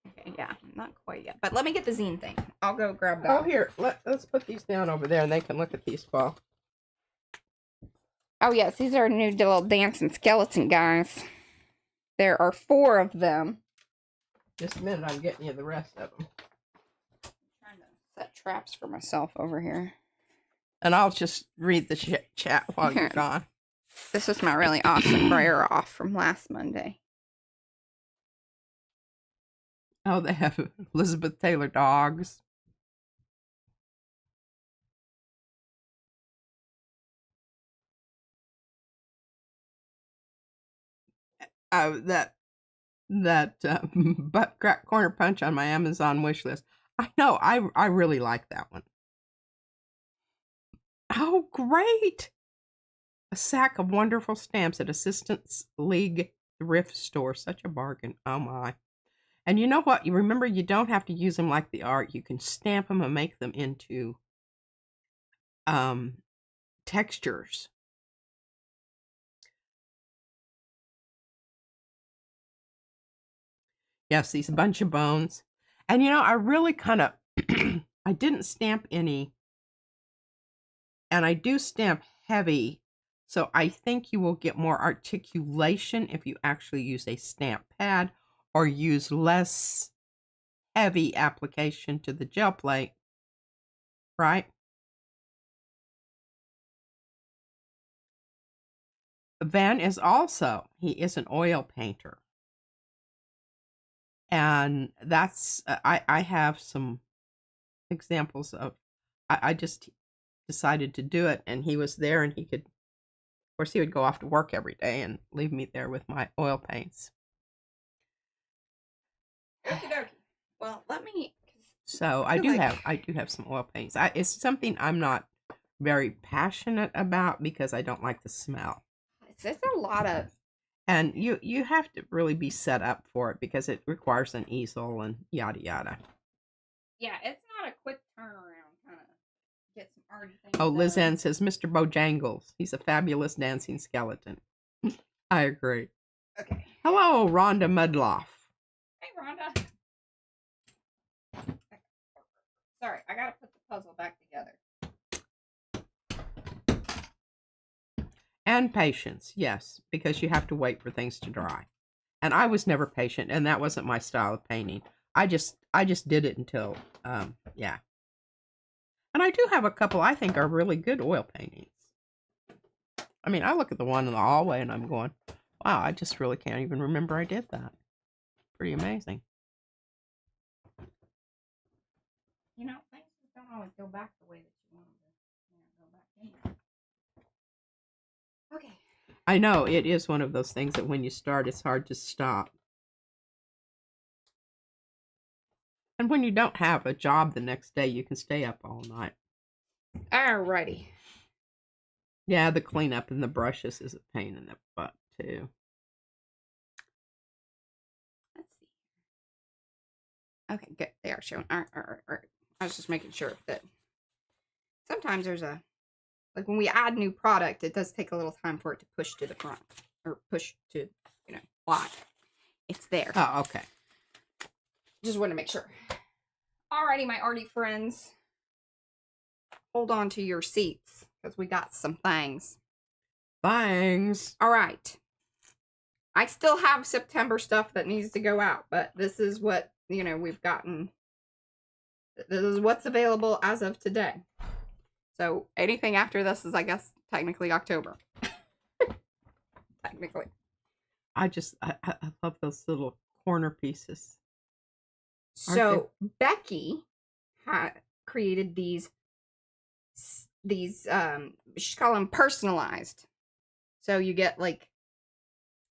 Okay, yeah, not quite yet. But let me get the zine thing. I'll go grab that. Oh, here. Let's put these down over there and they can look at these, Paul. Oh, yes. These are new little dancing skeleton guys. There are 4 of them. Just a minute. I'm getting you the rest of them. I'm trying to set traps for myself over here. And I'll just read the chat while you're gone. This was my really awesome prayer off from last Monday. Oh, they have Elizabeth Taylor dogs. That butt crack corner punch on my Amazon wish list. I know. I really like that one. Oh, great! A sack of wonderful stamps at Assistance League thrift store. Such a bargain. Oh my. And you know what? You remember you don't have to use them like the art. You can stamp them and make them into textures. Yes, these bunch of bones. And you know, I really kind of I didn't stamp any. And I do stamp heavy. So I think you will get more articulation if you actually use a stamp pad or use less heavy application to the gel plate, right? Van is he is an oil painter. And that's, I have some examples of, I just decided to do it and he was there and of course he would go off to work every day and leave me there with my oil paints. Okie dokie. Well, let me. So I do have some oil paints. It's something I'm not very passionate about because I don't like the smell. It's a lot of. And you have to really be set up for it because it requires an easel and yada yada. Yeah, it's not a quick turnaround kind of get some Arty things. Oh, Liz Ann says Mr. Bojangles. He's a fabulous dancing skeleton. I agree. Okay. Hello, Rhonda Mudloff. Hey, Rhonda. Sorry, I gotta put the puzzle back together. And patience, yes, because you have to wait for things to dry. And I was never patient, and that wasn't my style of painting. I just did it until, yeah. And I do have a couple I think are really good oil paintings. I mean, I look at the one in the hallway and I'm going, wow, I just really can't even remember I did that. Pretty amazing. You know, things just don't always go back the way that you want them to go back in there. Okay. I know, it is one of those things that when you start, it's hard to stop. And when you don't have a job the next day, you can stay up all night. Alrighty. Yeah, the cleanup and the brushes is a pain in the butt, too. Let's see. Okay, good. They are showing. All right. I was just making sure that sometimes there's like when we add new product, it does take a little time for it to push to the front or push to, live. It's there. Oh, okay. Just want to make sure. Alrighty, my Arty friends. Hold on to your seats because we got some things. Thanks. All right. I still have September stuff that needs to go out, but this is what, we've gotten. This is what's available as of today. So anything after this is, I guess, technically October. Technically. I love those little corner pieces. So Becky created these she's call them personalized. So you get like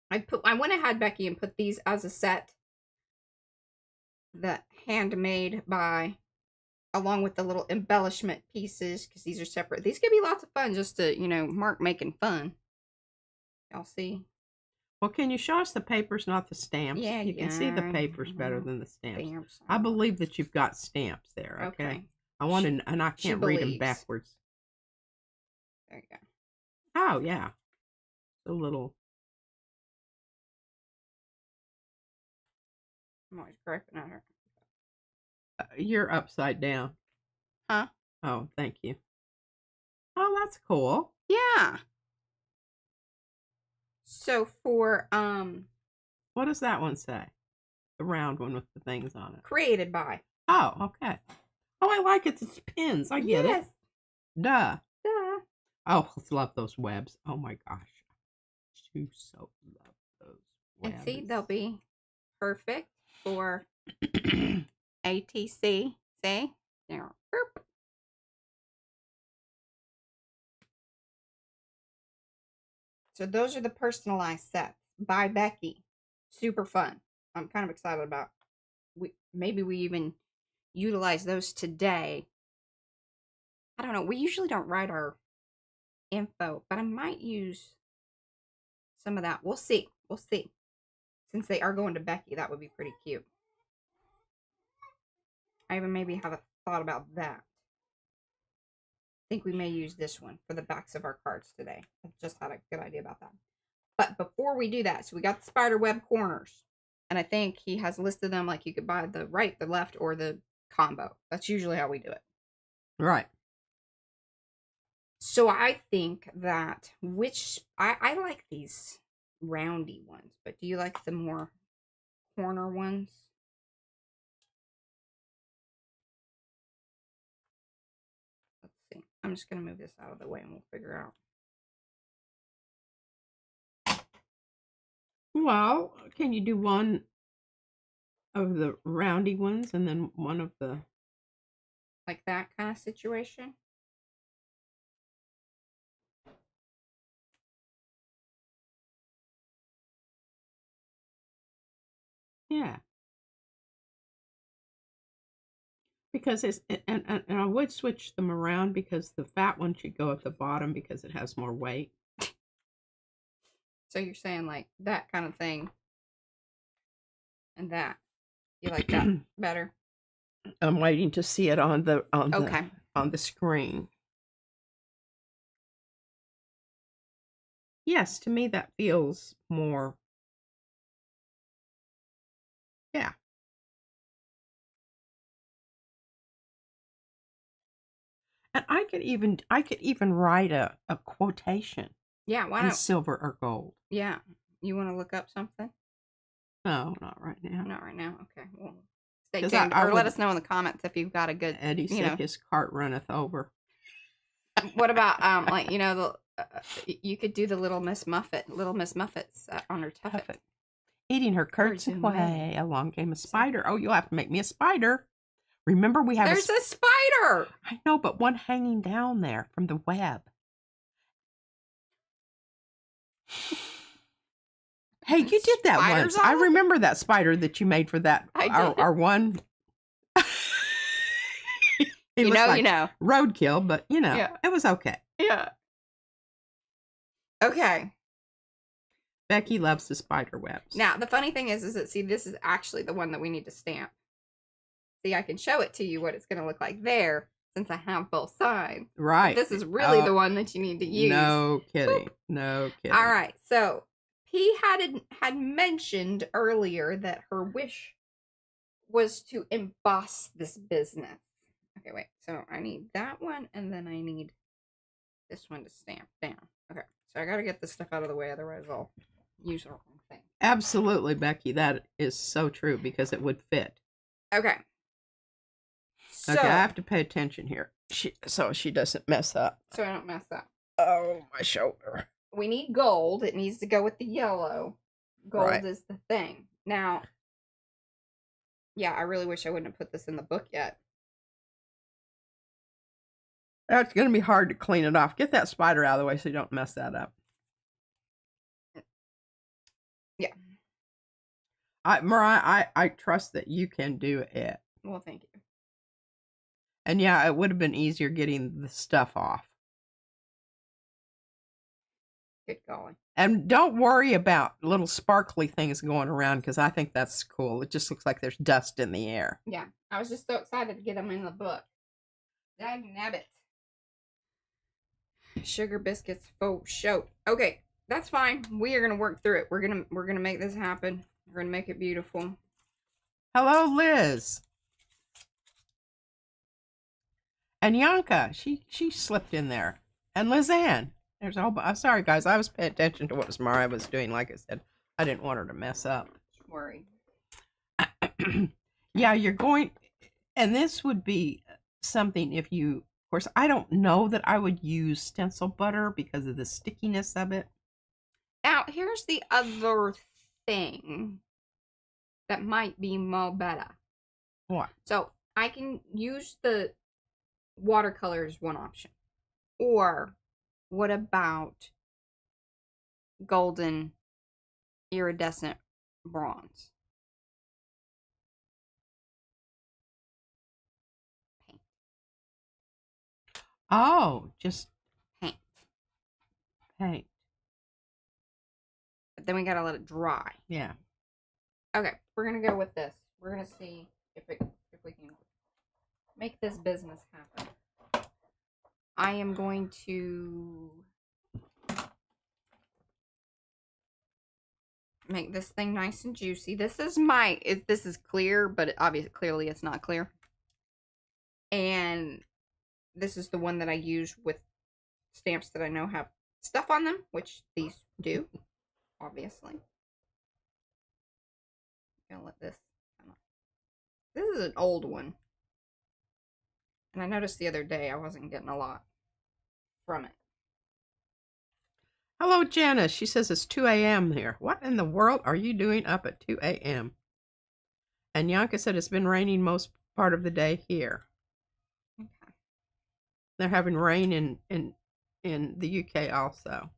I went ahead, Becky, and put these as a set that handmade by, along with the little embellishment pieces, because these are separate. These could be lots of fun just to, Mark making fun. Y'all see? Well, can you show us the papers, not the stamps? Yeah, you can see the papers better than the stamps. I believe that you've got stamps there. Okay. I want to, and I can't read them backwards. There you go. Oh yeah, a little. I'm always correcting at her. You're upside down. Huh? Oh, thank you. Oh, that's cool. Yeah. So for what does that one say? The round one with the things on it. Created by. Oh, okay. Oh, I like it. It's pins. I get it. Duh. Duh. Oh, I love those webs. Oh my gosh. You so love those webs. And see, they'll be perfect for ATC. See? There. So those are the personalized sets by Becky. Super fun. I'm kind of excited about. Maybe we even utilize those today. I don't know. We usually don't write our info, but I might use some of that. We'll see. We'll see. Since they are going to Becky, that would be pretty cute. I even maybe have a thought about that. I think we may use this one for the backs of our cards today. I just had a good idea about that. But before we do that, so we got the spider web corners. And I think he has listed them like you could buy the right, the left, or the combo. That's usually how we do it. Right. So I think that I like these roundy ones, but do you like the more corner ones? Let's see. I'm just going to move this out of the way and we'll figure out. Well, can you do one of the roundy ones and then one of the... Like that kind of situation? Yeah. Because it's, and I would switch them around because the fat one should go at the bottom because it has more weight. So you're saying like that kind of thing and that. You like that better? I'm waiting to see it on the screen. Yes, to me that feels more. Yeah. And I could even write a quotation. Yeah, why in not? Silver or gold. Yeah. You want to look up something? No, not right now. Not right now. Okay. Well, stay tuned. Or let us know in the comments if you've got a good. Eddie said his cart runneth over. What about like you could do the Little Miss Muffets on her tuffet. Eating her curds away. Along came a spider. Oh, you'll have to make me a spider. Remember we have There's a spider. I know, but one hanging down there from the web. Hey, you did that once. I remember that spider that you made for that. Our one. You know. Roadkill, but it was okay. Yeah. Okay. Becky loves the spider webs. Now, the funny thing is that, see, this is actually the one that we need to stamp. See, I can show it to you what it's going to look like there since I have both sides. Right. But this is really the one that you need to use. No kidding. Boop. No kidding. All right. So, P had mentioned earlier that her wish was to emboss this business. Okay, wait. So, I need that one, and then I need this one to stamp down. Okay. So, I got to get this stuff out of the way, otherwise I'll use the wrong thing. Absolutely, Becky. That is so true because it would fit. Okay. So, okay, I have to pay attention here. So she doesn't mess up. So I don't mess up. Oh, my shoulder. We need gold. It needs to go with the yellow. Gold is the thing. Now, Yeah, I really wish I wouldn't have put this in the book yet. It's going to be hard to clean it off. Get that spider out of the way so you don't mess that up. Yeah. Mariah, I trust that you can do it. Well, thank you. And yeah, it would have been easier getting the stuff off. Good golly. And don't worry about little sparkly things going around because I think that's cool. It just looks like there's dust in the air. Yeah, I was just so excited to get them in the book. Dag nabbit. Sugar biscuits faux show. Okay, that's fine. We are gonna work through it. We're gonna make this happen. We're gonna make it beautiful. Hello, Liz. And Yanka, she slipped in there. And Lizanne. There's a whole I'm sorry, guys. I was paying attention to what Mariah was doing. Like I said, I didn't want her to mess up. Don't worry. Yeah, you're going, and this would be something if you, of course, I don't know that I would use stencil butter because of the stickiness of it. Now, here's the other thing that might be more better. What? So, I can use the watercolor as one option. Or, what about golden iridescent bronze? Paint. Oh, just Paint. paint. But then we gotta let it dry. Yeah. Okay, we're gonna go with this. We're gonna see if we can make this business happen. I am going to make this thing nice and juicy. This is this is clear, but obviously clearly it's not clear. And this is the one that I use with stamps that I know have stuff on them, which these do, obviously. I'm gonna let this This is an old one. And I noticed the other day I wasn't getting a lot from it. Hello, Janice. She says it's 2 a.m. here. What in the world are you doing up at 2 a.m.? And Yanka said it's been raining most part of the day here. Okay. They're having rain in the UK also.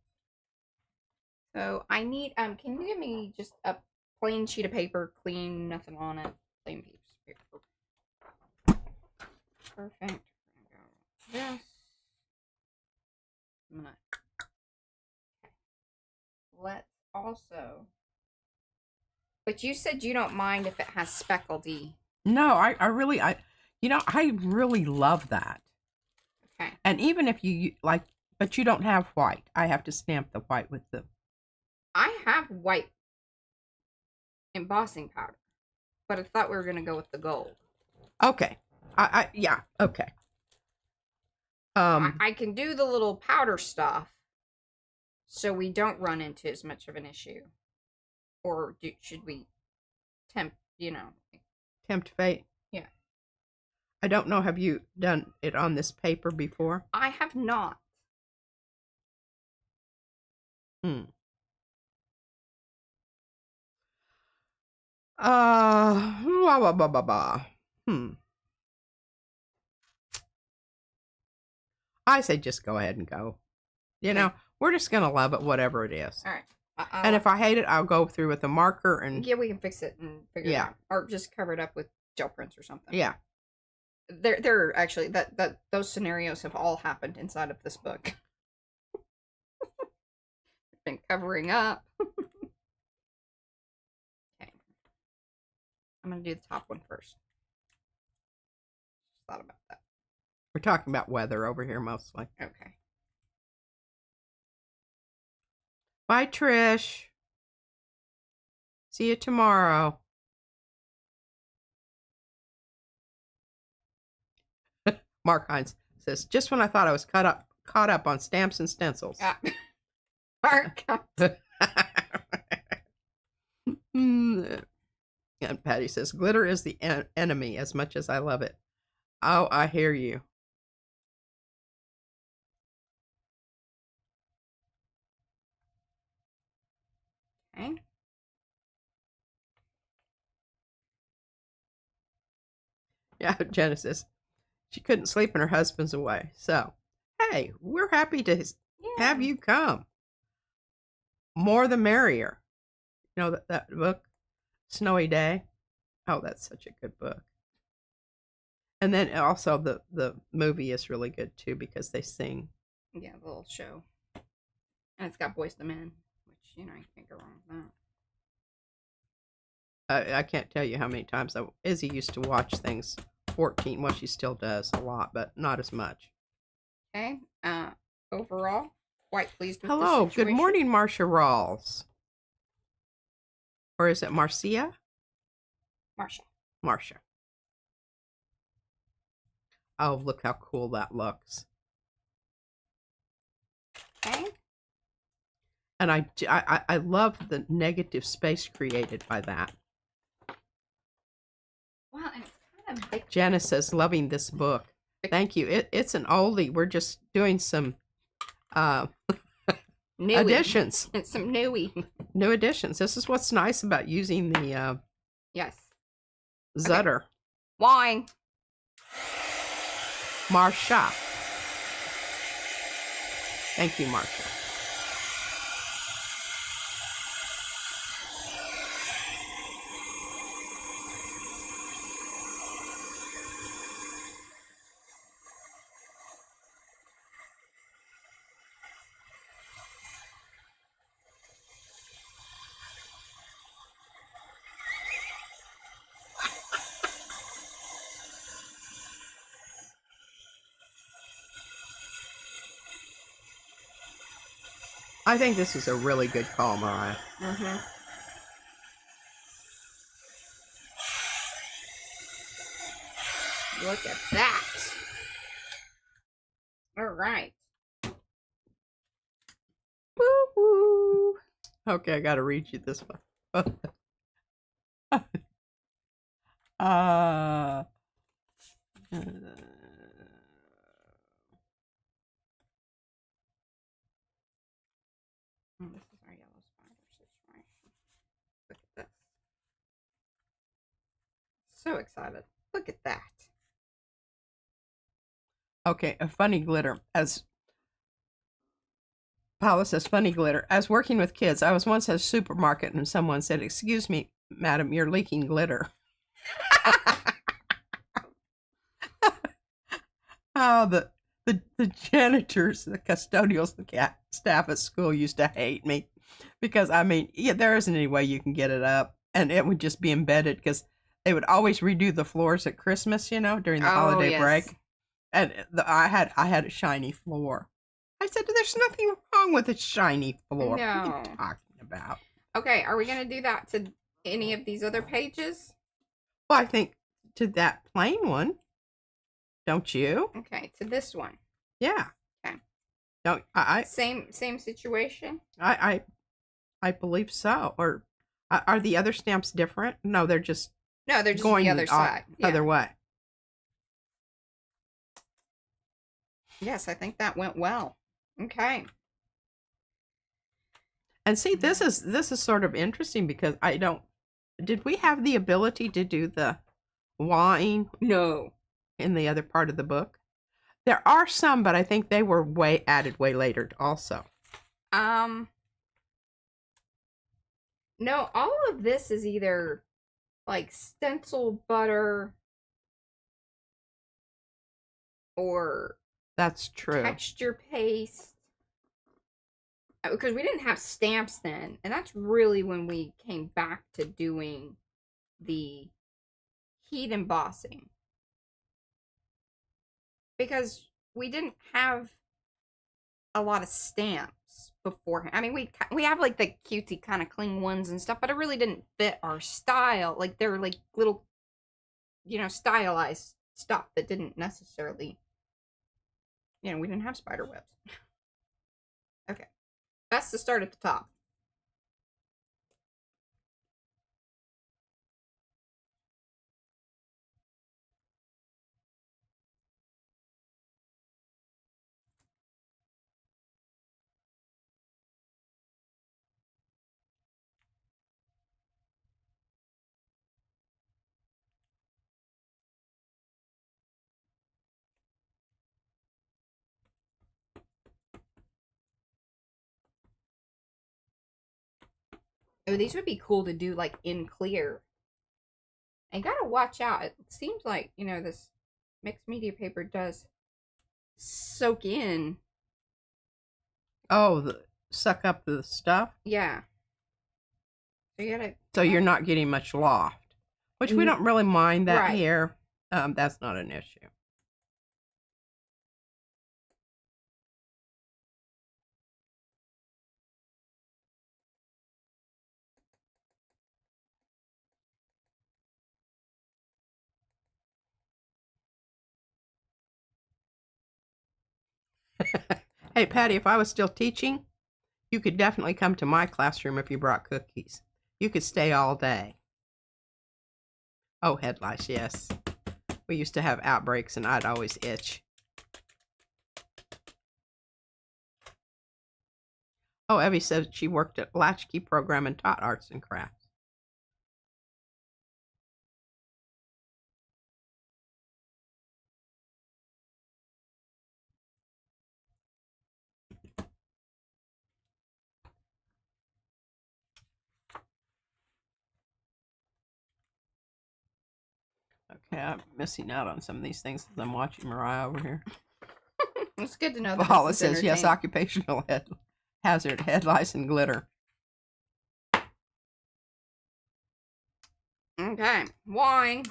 So I need can you give me just a plain sheet of paper, clean, nothing on it, plain piece of paper. Perfect. This. I'm gonna. Okay. Let's also. But you said you don't mind if it has speckledy. No, I really I really love that. Okay. And even if you like, but you don't have white. I have to stamp the white with the. I have white embossing powder, but I thought we were gonna go with the gold. Okay. Yeah. Okay. I can do the little powder stuff, so we don't run into as much of an issue. Or should we tempt? Tempt fate. Yeah. I don't know. Have you done it on this paper before? I have not. Hmm. Blah, blah, blah, blah. I say just go ahead and go. You know, we're just going to love it, whatever it is. All right. And if I hate it, I'll go through with a marker and. Yeah, we can fix it and figure it out. Or just cover it up with gel prints or something. Yeah. They're actually, those scenarios have all happened inside of this book. Been covering up. Okay. I'm going to do the top one first. Just thought about that. We're talking about weather over here mostly. Okay. Bye, Trish. See you tomorrow. Mark Hines says, just when I thought I was caught up on stamps and stencils. Mark. And Patty says, glitter is the enemy as much as I love it. Oh, I hear you. Okay. Yeah, Genesis. She couldn't sleep and her husband's away. So, hey, we're happy to have Yeah. you come. More the merrier. You know that book, Snowy Day? Oh, that's such a good book. And then also the movie is really good too because they sing. Yeah, the little show. And it's got Boys to Men, which, you can't go wrong with that. I can't tell you how many times Izzy used to watch things 14. Well, she still does a lot, but not as much. Okay. Overall, quite pleased with this Hello, good situation. morning, Marcia Rawls. Or is it Marcia? Marsha. Marcia. Oh, look how cool that looks. Okay. And I love the negative space created by that. Well, and it's kind of big. Janice says, loving this book. Thank you. It's an oldie. We're just doing some additions. It's some newy. New additions. This is what's nice about using the Yes. Zutter. Okay. Wine. Marsha. Thank you, Marsha. I think this is a really good call, Mariah. Mm-hmm. Look at that. All right. Woo-woo. Okay, I gotta read you this one. uh, This is our yellow spider situation. Look at this. So excited. Look at that. okay, a funny glitter. As Paula says, funny glitter. As working with kids, I was once at a supermarket and someone said, "Excuse me, madam, you're leaking glitter." Oh, the janitors, the custodials, the staff at school used to hate me because yeah, there isn't any way you can get it up, and it would just be embedded because they would always redo the floors at Christmas, during the holiday break, and I had a shiny floor. I said, "There's nothing wrong with a shiny floor. What are No. you talking about?" Okay, are we going to do that to any of these other pages? Well, I think to that plain one, don't you? Okay, to this one. Yeah. Okay. Don't Same situation? I believe so. Or are the other stamps different? No, they're just No, they're just going the other side. other way. Yes, I think that went well. Okay. And see, this is sort of interesting because did we have the ability to do the wine No. in the other part of the book? There are some, but I think they were added way later also. No, all of this is either like stencil butter or That's true. texture paste. Because we didn't have stamps then, and that's really when we came back to doing the heat embossing. Because we didn't have a lot of stamps beforehand. I mean, we have like the cutesy kind of cling ones and stuff, but it really didn't fit our style. Like they were like little, stylized stuff that didn't necessarily, we didn't have spider webs. Okay, best to start at the top. Oh, these would be cool to do like in clear. And gotta watch out. It seems like, this mixed media paper does soak in. Oh, suck up the stuff? Yeah. So you gotta. So you're not getting much loft, which we don't really mind that Right. here. That's not an issue. Hey, Patty, if I was still teaching, you could definitely come to my classroom if you brought cookies. You could stay all day. Oh, head lice, yes. We used to have outbreaks and I'd always itch. Oh, Evie says she worked at Latchkey program and taught arts and crafts. Okay, I'm missing out on some of these things as I'm watching Mariah over here. It's good to know that. Paula says, yes, occupational hazard, head lice, and glitter. Okay, wine.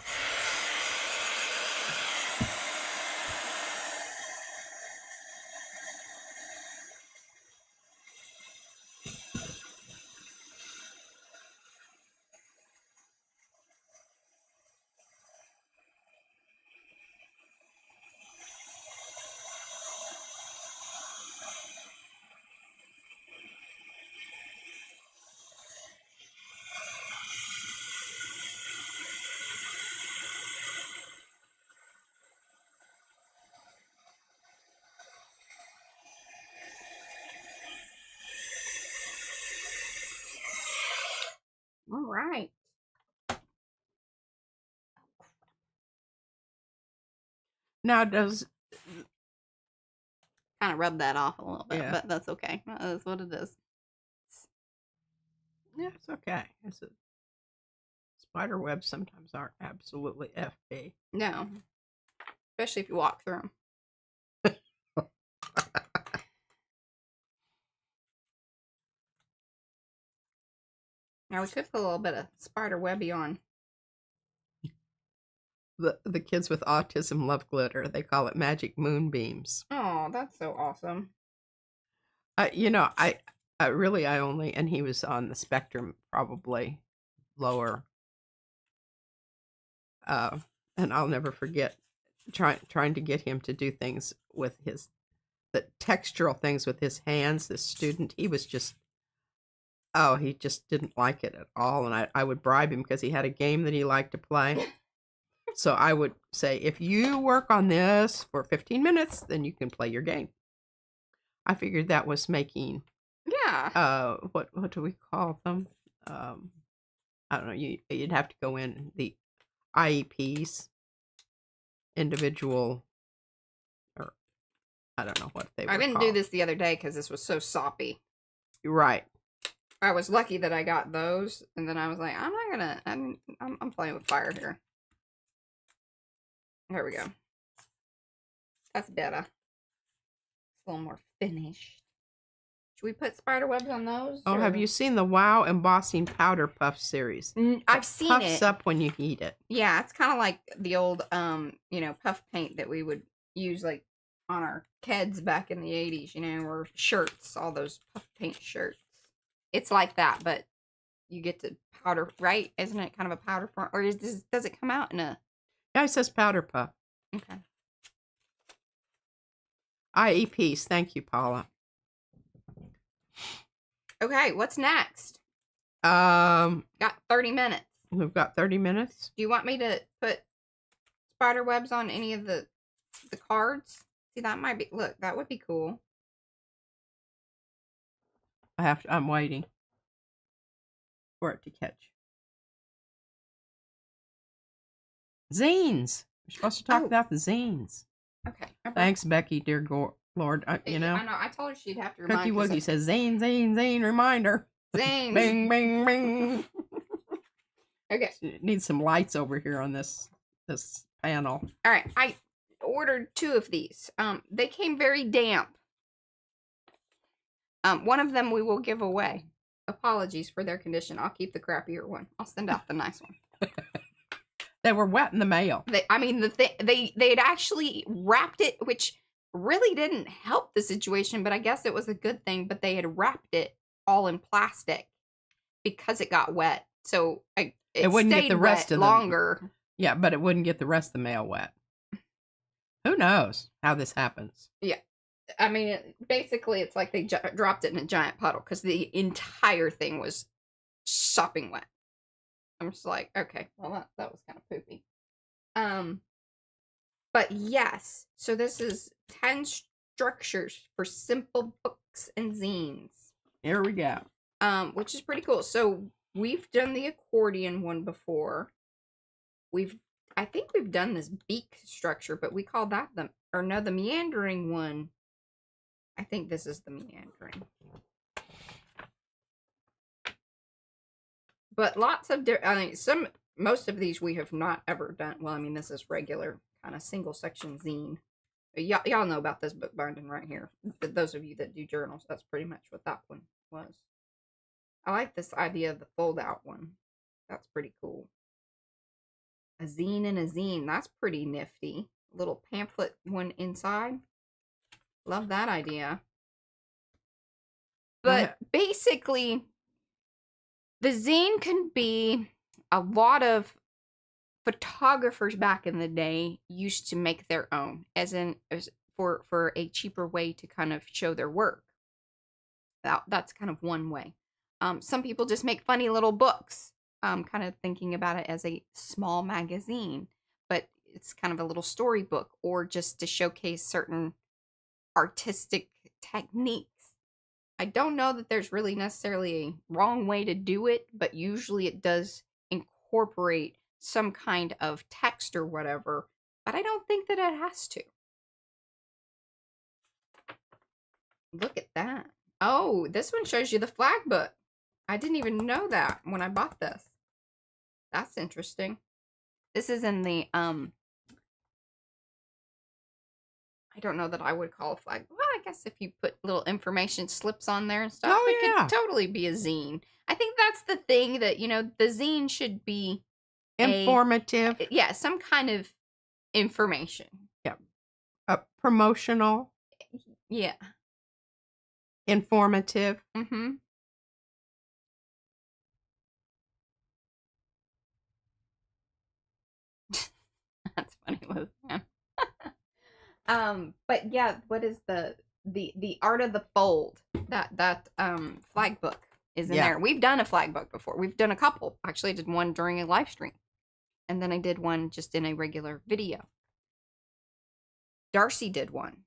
All right. Now, does Kind of rub that off a little bit, Yeah. but that's okay. That is what it is. Yeah, it's okay. Spider webs sometimes aren't absolutely FB. No, especially if you walk through them. Now we could put a little bit of spider webby on. The kids with autism love glitter. They call it magic moonbeams. Oh, that's so awesome. I really, I only, and he was on the spectrum, probably lower. And I'll never forget trying to get him to do things with the textural things with his hands. This student, he was just, he just didn't like it at all. And I would bribe him because he had a game that he liked to play. So I would say, if you work on this for 15 minutes, then you can play your game. I figured that was making, what do we call them? I don't know. You'd have to go in the IEPs, individual, or I don't know what they were I didn't called. do this the other day because this was so soppy. Right. I was lucky that I got those, and then I was like, I'm not gonna. I'm playing with fire here. There we go. That's better. It's a little more finished. Should we put spider webs on those? Oh, have you seen the Wow Embossing Powder Puff series? I've seen it. Puffs up when you heat it. Yeah, it's kind of like the old, puff paint that we would use like on our kids back in the 80s, or shirts, all those puff paint shirts. It's like that, but you get to powder, right? Isn't it kind of a powder form? Or does it come out in a... Yeah, it says powder puff. Okay. IEPs. Thank you, Paula. Okay, what's next? Got 30 minutes. We've got 30 minutes. Do you want me to put spider webs on any of the cards? See, that might be... Look, that would be cool. I'm waiting for it to catch. Zines. We're supposed to talk about the zines. Okay. Thanks, Becky, dear Lord. I know. I told her she'd have to remind Cookie Woogie says, zine, reminder. Zines. Bing, bing, bing. Okay. Need some lights over here on this panel. All right. I ordered 2 of these. They came very damp. One of them we will give away. Apologies for their condition. I'll keep the crappier one. I'll send out the nice one. They were wet in the mail. They had actually wrapped it, which really didn't help the situation, but I guess it was a good thing. But they had wrapped it all in plastic because it got wet, so it wouldn't get the rest of longer. Yeah, but it wouldn't get the rest of the mail wet. Who knows how this happens? Yeah, I mean, basically, it's like they dropped it in a giant puddle because the entire thing was sopping wet. I'm just like, okay, well, that was kind of poopy. But yes, so this is 10 structures for simple books and zines. Here we go. Which is pretty cool. So we've done the accordion one before. I think we've done this beak structure, but we call that the meandering one. I think this is the meandering. But lots of most of these we have not ever done. Well, I mean, this is regular kind of single section zine. Y'all know about this bookbinding right here. Those of you that do journals, that's pretty much what that one was. I like this idea of the fold out one. That's pretty cool. A zine and a zine. That's pretty nifty. A little pamphlet one inside. Love that idea. But basically, the zine can be a lot of photographers back in the day used to make their own, as for a cheaper way to kind of show their work. That's kind of one way. Some people just make funny little books, kind of thinking about it as a small magazine, but it's kind of a little storybook, or just to showcase certain artistic techniques. I don't know that there's really necessarily a wrong way to do it, but usually it does incorporate some kind of text or whatever, but I don't think that it has to. Look at that. Oh, this one shows you the flag book. I didn't even know that when I bought this. That's interesting. This is in the, I don't know that I would call a flag. Well, I guess if you put little information slips on there and stuff, it could totally be a zine. I think that's the thing that, the zine should be informative. Yeah, some kind of information. Yeah. Promotional. Yeah. Informative. Mm-hmm. That's funny, Liz. But yeah, what is the art of the fold? That flag book is in there. We've done a flag book before. We've done a couple. Actually, I did one during a live stream, and then I did one just in a regular video. Darcy did one.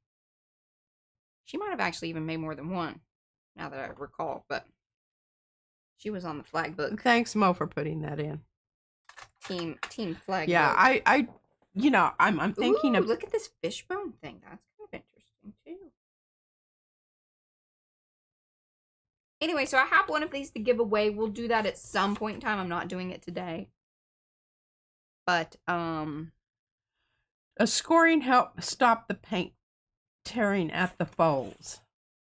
She might have actually even made more than one, now that I recall, but she was on the flag book. Thanks, Mo, for putting that in. Team flag. Yeah, book. I'm thinking of. Look at this fishbone thing. That's kind of interesting too. Anyway, so I have one of these to give away. We'll do that at some point in time. I'm not doing it today. But a scoring help stop the paint tearing at the folds.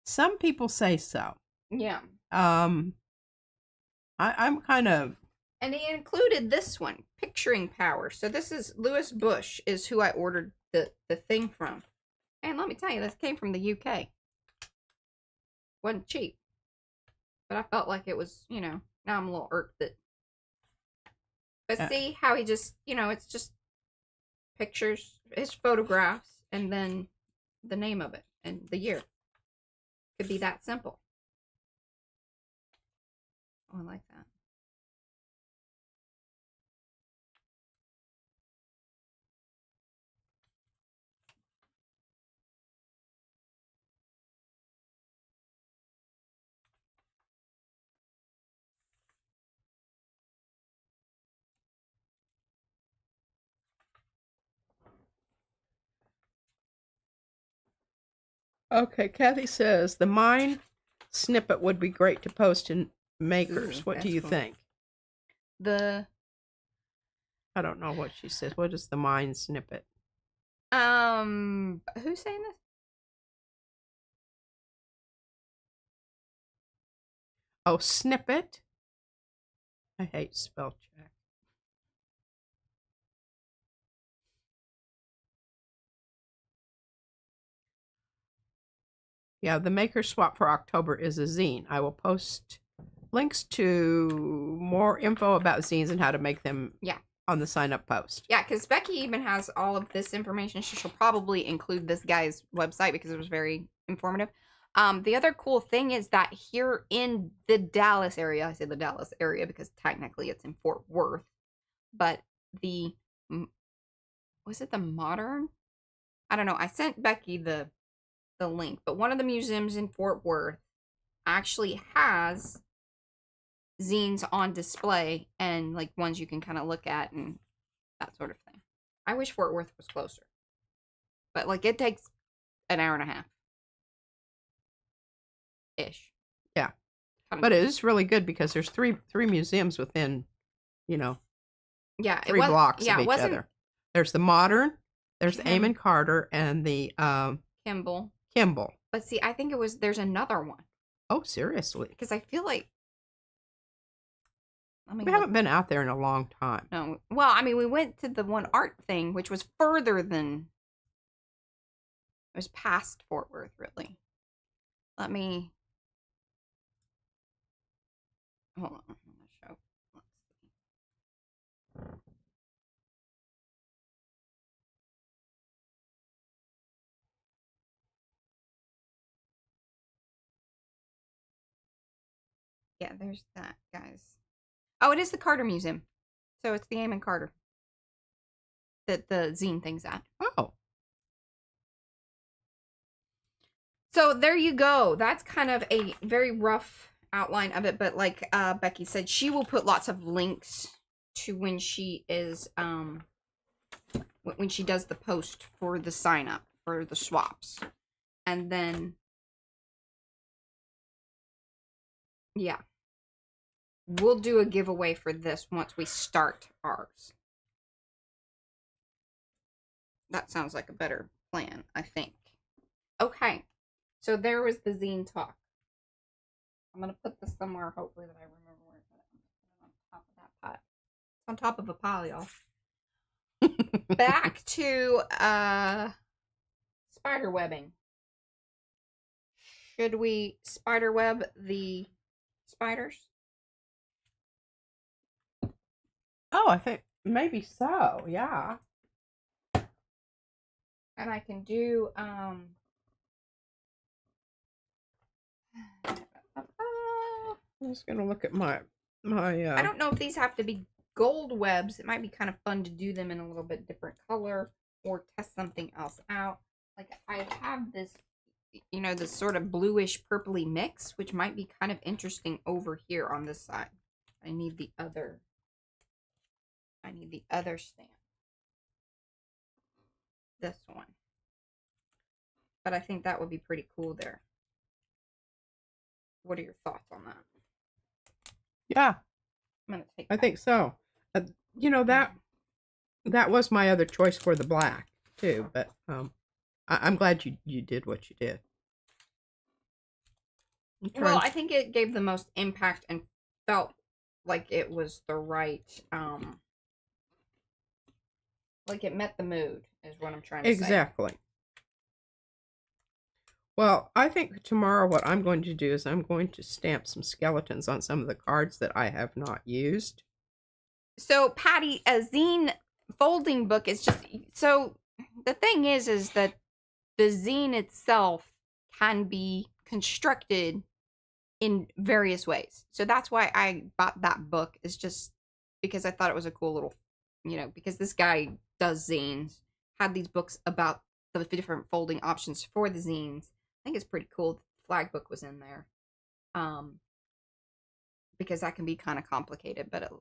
Some people say so. Yeah. I'm kind of. And he included this one, Picturing Power. So this is Lewis Bush is who I ordered the thing from. And let me tell you, this came from the UK. Wasn't cheap. But I felt like it was, now I'm a little irked that. But see how he just, it's just pictures, his photographs, and then the name of it and the year. Could be that simple. Oh, I like that. Okay, Kathy says the mine snippet would be great to post in makers. Ooh, What do that's you cool. think? The I don't know what she says. What is the mind snippet? who's saying this? Oh, snippet. I hate spell check. Yeah, the maker swap for October is a zine. I will post links to more info about zines and how to make them Yeah. on the sign up post. Yeah, because Becky even has all of this information. She'll probably include this guy's website because it was very informative. The other cool thing is that here in the Dallas area, I say the Dallas area because technically it's in Fort Worth, but the was it the Modern? I don't know. I sent Becky the link, but one of the museums in Fort Worth actually has zines on display and like ones you can kind of look at and that sort of thing. I wish Fort Worth was closer, but like it takes an hour and a half ish. Yeah, but it is really good because there's three museums within, you know, yeah, three blocks of it each wasn't other. There's the Modern, there's Kim, Amon Carter, and the Kimball. Kimball. But see, I think there's another one Oh, seriously? because I feel like We haven't been out there in a long time. No, well, I mean, we went to the one art thing, which was further than it was past Fort Worth, really. Let me hold on. I'm gonna show. Let's see. Yeah, there's that, guys. Oh, it is the Carter Museum. So it's the Amon Carter that the zine thing's at. Oh. So there you go. That's kind of a very rough outline of it, but like Becky said, she will put lots of links to when she is when she does the post for the sign up for the swaps. And then yeah. We'll do a giveaway for this once we start ours. That sounds like a better plan, I think. Okay. So there was the zine talk. I'm going to put this somewhere, hopefully, that I remember where to put it. I'm on top of that pot. It's on top of a pile, y'all. Back to spider webbing. Should we spider web the spiders? Oh, I think maybe so. Yeah. And I can do I'm just gonna look at my I don't know if these have to be gold webs. It might be kind of fun to do them in a little bit different color or test something else out. Like I have this, you know, this sort of bluish purpley mix, which might be kind of interesting over here on this side. I need the other stamp. This one. But I think that would be pretty cool there. What are your thoughts on that? Yeah. I'm gonna take I think so. You know, that was my other choice for the black too, but I'm glad you did what you did. Well, I think it gave the most impact and felt like it was the right like it met the mood is what I'm trying to say. Exactly. Well, I think tomorrow what I'm going to do is I'm going to stamp some skeletons on some of the cards that I have not used. So, Patty, a zine folding book is just so the thing is that the zine itself can be constructed in various ways. So that's why I bought that book, is just because I thought it was a cool little, you know, because this guy does zines, had these books about the different folding options for the zines. I think it's pretty cool. The flag book was in there. Because that can be kind of complicated, but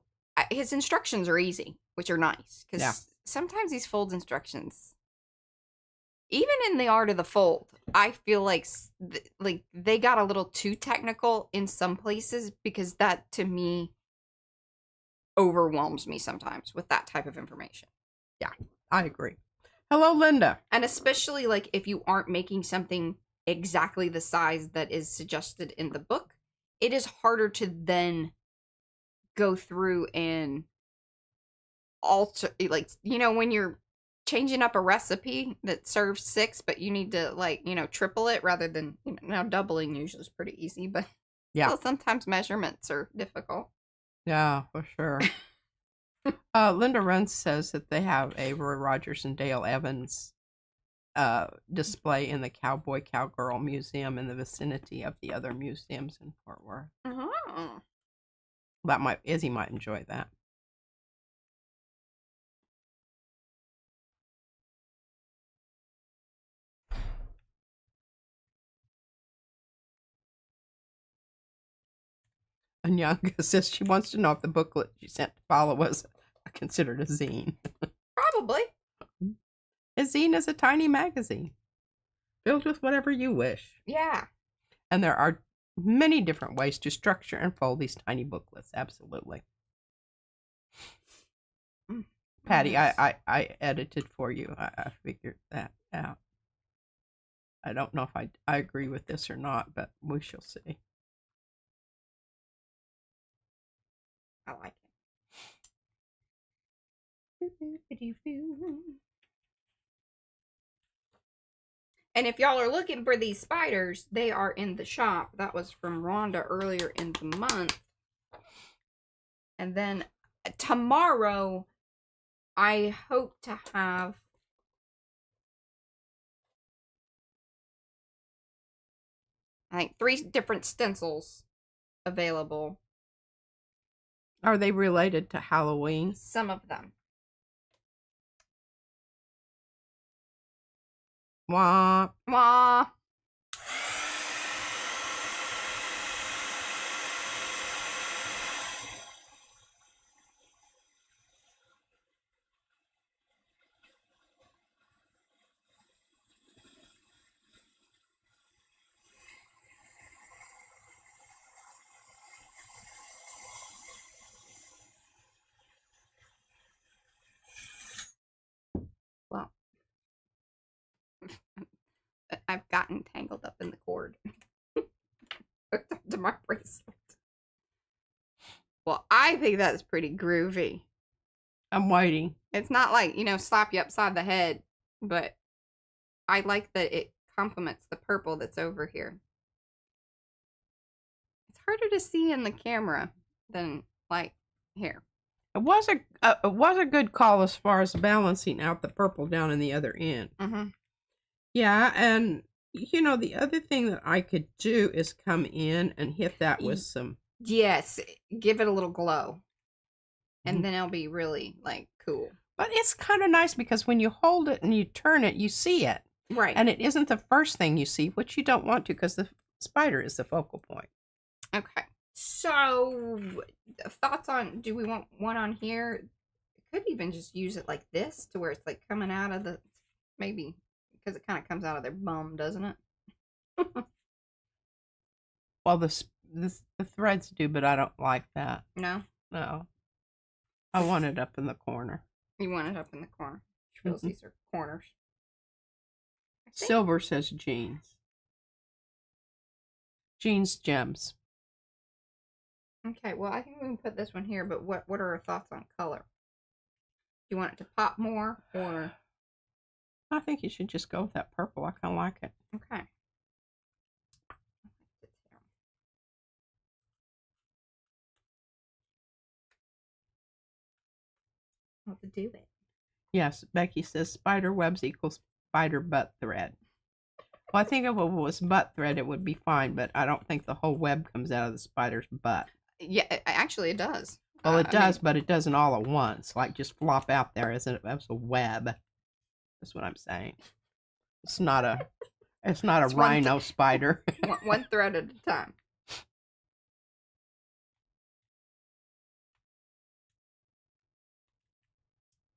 his instructions are easy, which are nice because sometimes these fold instructions even in the art of the fold, I feel like like they got a little too technical in some places because that to me overwhelms me sometimes with that type of information. Yeah, I agree. Hello, Linda. And especially like if you aren't making something exactly the size that is suggested in the book, it is harder to then go through and alter, like, when you're changing up a recipe that serves 6, but you need to, like, triple it rather than, now doubling usually is pretty easy, but Yeah. still sometimes measurements are difficult. Yeah, for sure. Linda Runce says that they have a Roy Rogers and Dale Evans display in the Cowboy Cowgirl Museum in the vicinity of the other museums in Fort Worth. Oh. Izzy might enjoy that. And Yanka says she wants to know if the booklet she sent to Paula was considered a zine. Probably. A zine is a tiny magazine filled with whatever you wish. Yeah. And there are many different ways to structure and fold these tiny booklets. Absolutely. Patty, Yes. I edited for you. I figured that out. I don't know if I agree with this or not, but we shall see. I like it. And if y'all are looking for these spiders, they are in the shop. That was from Rhonda earlier in the month. And then tomorrow, I hope to have I think 3 different stencils available. Are they related to Halloween? Some of them. Wah. Wah. Well, I've gotten tangled up in the cord. Hooked up to my bracelet. Well, I think that's pretty groovy. I'm waiting. It's not like, slap you upside the head, but I like that it complements the purple that's over here. It's harder to see in the camera than, like, here. It was a good call as far as balancing out the purple down in the other end. Mm-hmm. Yeah, and the other thing that I could do is come in and hit that with some. Yes, give it a little glow. And then it'll be really, like, cool. But it's kind of nice because when you hold it and you turn it, you see it. Right. And it isn't the first thing you see, which you don't want to because the spider is the focal point. Okay. So, thoughts on, do we want one on here? Could even just use it like this to where it's like coming out of the, maybe, because it kind of comes out of their bum, doesn't it? Well, the threads do, but I don't like that. No? No. I want it up in the corner. You want it up in the corner. Feels these are corners. Silver says jeans. Jeans gems. Okay, well, I think we can put this one here, but what are our thoughts on color? Do you want it to pop more, or? I think you should just go with that purple. I kind of like it. Okay. How to do it. Yes, Becky says spider webs equals spider butt thread. Well, I think if it was butt thread, it would be fine, but I don't think the whole web comes out of the spider's butt. Yeah, actually it does. Well, it does, but it doesn't all at once. Like just flop out there as a web. That's what I'm saying. It's not a rhino spider. One thread at a time.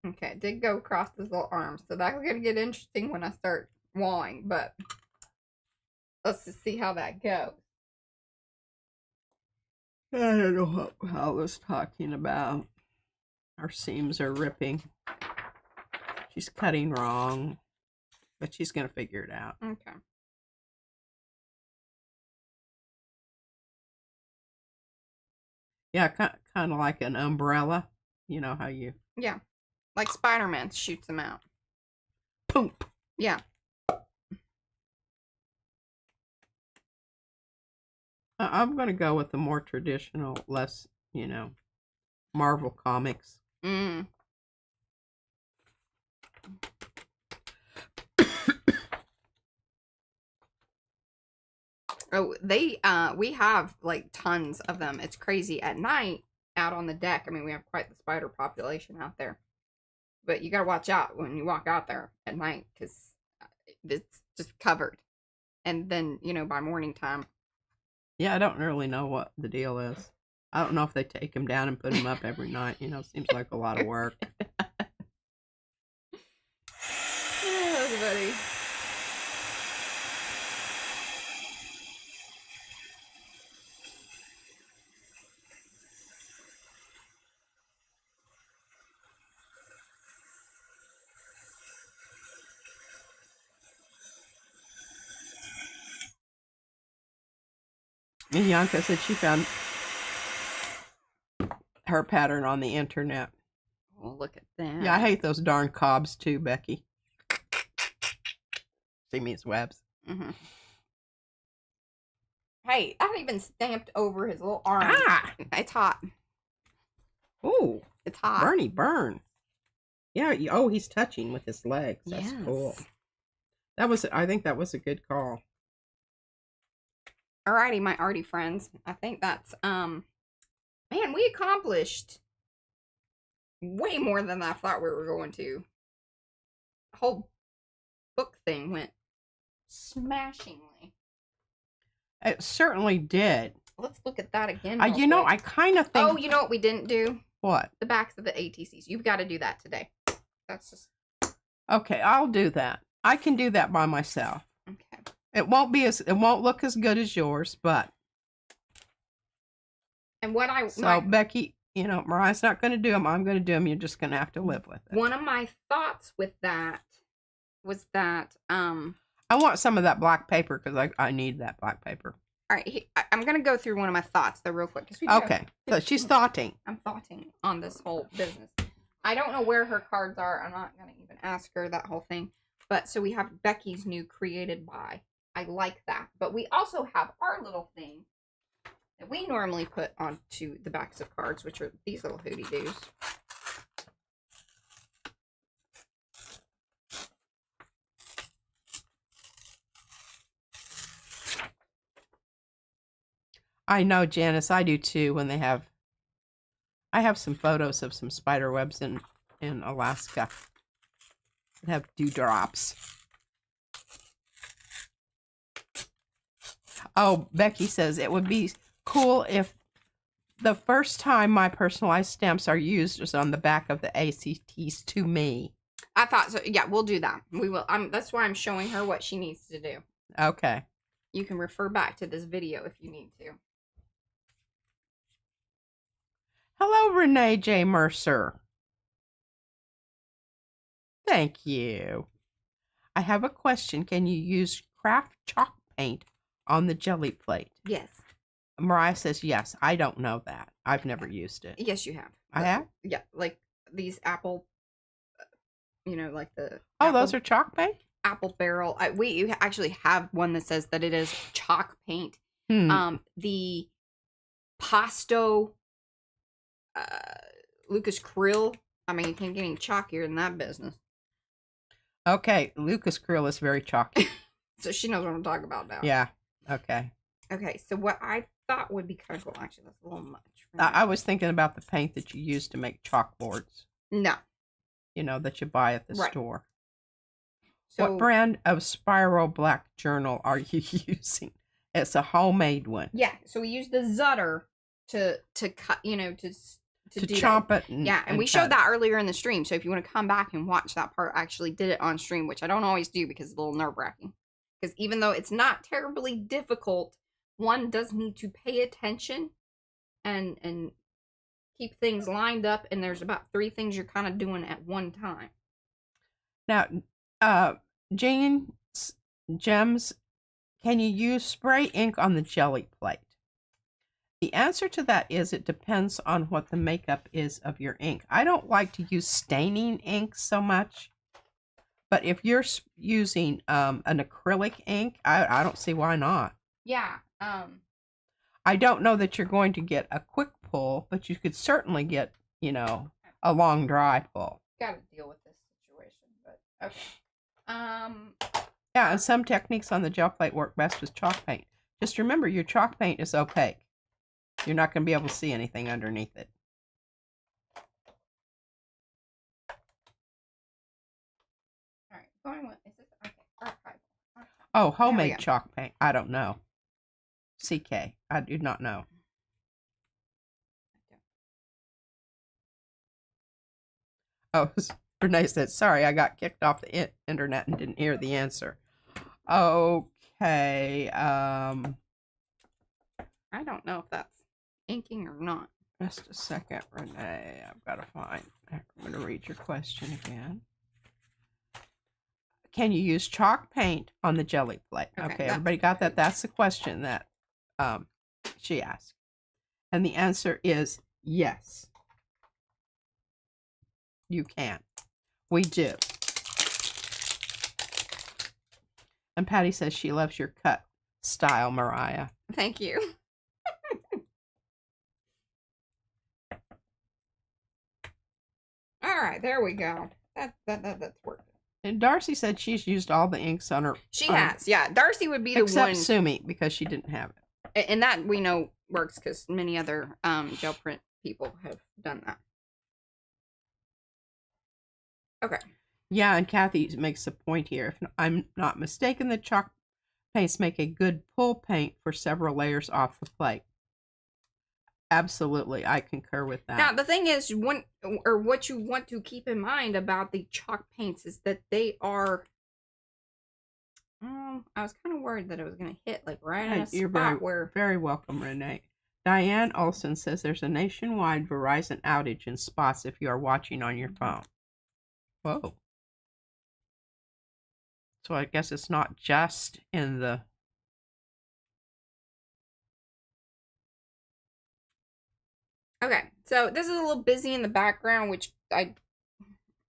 Okay, it did go across his little arms, so that's going to get interesting when I start wine, but let's just see how that goes. I don't know what I was talking about. Our seams are ripping. She's cutting wrong, but she's going to figure it out. Okay. Yeah, kind of like an umbrella. You know how you... Yeah. Like Spider-Man shoots them out. Poop. Yeah. I'm going to go with the more traditional, less, Marvel comics. Mm. Oh, we have like tons of them. It's crazy. At night, out on the deck, I mean, we have quite the spider population out there. But you gotta watch out when you walk out there at night, because it's just covered. And then, by morning time. Yeah, I don't really know what the deal is. I don't know if they take them down and put them up every night. Seems like a lot of work. Oh, buddy. And Yanka said she found her pattern on the internet. Well, look at that. Yeah, I hate those darn cobs too, Becky. See me as webs. Mm-hmm. Hey, I haven't even stamped over his little arm. Ah! It's hot. Ooh. It's hot. Bernie, burn. Yeah, he's touching with his legs. That's cool. I think that was a good call. Alrighty, my arty friends. I think that's, man, we accomplished way more than I thought we were going to. The whole book thing went smashingly. It certainly did. Let's look at that again. I kind of think... Oh, you know what we didn't do? What? The backs of the ATCs. You've got to do that today. That's just... Okay, I'll do that. I can do that by myself. Okay. It won't look as good as yours, but... And what Becky, Mariah's not going to do them. I'm going to do them. You're just going to have to live with it. One of my thoughts with that was that, I want some of that black paper because I need that black paper. All right, I'm going to go through one of my thoughts, though, real quick. Okay, so she's thoughting. I'm thoughting on this whole business. I don't know where her cards are. I'm not going to even ask her that whole thing. But, so we have Becky's new created by. I like that. But we also have our little thing that we normally put onto the backs of cards, which are these little hooty-doos. I know, Janice, I do too. I have some photos of some spider webs in Alaska that have dewdrops. Oh, Becky says it would be cool if the first time my personalized stamps are used is on the back of the ACTs to me. I thought so. Yeah, we'll do that. We will. That's why I'm showing her what she needs to do. Okay. You can refer back to this video if you need to. Hello, Renee J. Mercer. Thank you. I have a question. Can you use craft chalk paint on the jelly plate? Yes. Mariah says yes. I don't know that. I've never used it. Yes, you have. I have? Yeah, like these apple, like the... Oh, those are chalk paint? Apple barrel. We actually have one that says that it is chalk paint. The Pasto Lucas Krill. I mean, you can't get any chalkier than that business. Okay, Lucas Krill is very chalky. So she knows what I'm talking about now. Yeah, okay. Okay, so what I thought would be kind of cool. Actually, that's a little much. I was thinking about the paint that you use to make chalkboards. No. That you buy at the store. So, what brand of spiral black journal are you using? It's a homemade one. Yeah, so we use the Zutter to cut, to do chomp that. it. And, yeah, and we cut showed it. that earlier in the stream. So if you want to come back and watch that part, I actually did it on stream, which I don't always do because it's a little nerve-wracking. Because even though it's not terribly difficult, one does need to pay attention and keep things lined up. And there's about 3 things you're kind of doing at one time. Now, Gems, can you use spray ink on the jelly plate? The answer to that is it depends on what the makeup is of your ink. I don't like to use staining ink so much, but if you're using an acrylic ink, I don't see why not. Yeah. I don't know that you're going to get a quick pull, but you could certainly get, a long dry pull. Got to deal with this situation, but okay. Yeah, and some techniques on the gel plate work best with chalk paint. Just remember, your chalk paint is opaque. You're not going to be able to see anything underneath it. All right, going with, is this, okay, archive. Oh, homemade chalk paint. I don't know. CK. I do not know. Oh, Renee said, sorry, I got kicked off the internet and didn't hear the answer. Okay. I don't know if that's inking or not. Just a second, Renee. I've got to find. I'm going to read your question again. Can you use chalk paint on the jelly plate? Okay, everybody got that? That's the question that she asked. And the answer is yes. You can. We do. And Patty says she loves your cut style, Mariah. Thank you. All right, there we go. That's working. And Darcy said she's used all the inks on her. She has, yeah. Darcy would be the except one. Except Sumi, because she didn't have it. And that we know works because many other gel print people have done that. Okay. Yeah, and Kathy makes a point here. If I'm not mistaken, the chalk paints make a good pull paint for several layers off the plate. Absolutely, I concur with that. Now, the thing is, what you want to keep in mind about the chalk paints is that they are. I was kind of worried that it was going to hit like right in a spot where. Very welcome, Renee. Diane Olson says there's a nationwide Verizon outage in spots if you are watching on your phone. Whoa. So I guess it's not just in the. Okay, so this is a little busy in the background, which I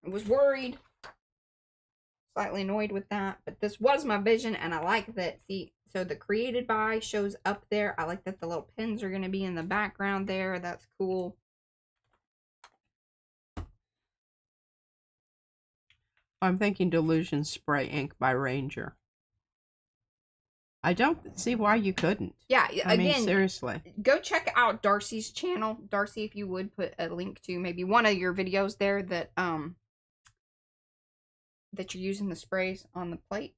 was worried, slightly annoyed with that, but this was my vision, and I like that. See, so the created by shows up there. I like that the little pins are going to be in the background there. That's cool. I'm thinking Delusion Spray Ink by Ranger. I don't see why you couldn't. Yeah, I mean, seriously. Go check out Darcy's channel. Darcy, if you would put a link to maybe one of your videos there that that you're using the sprays on the plate.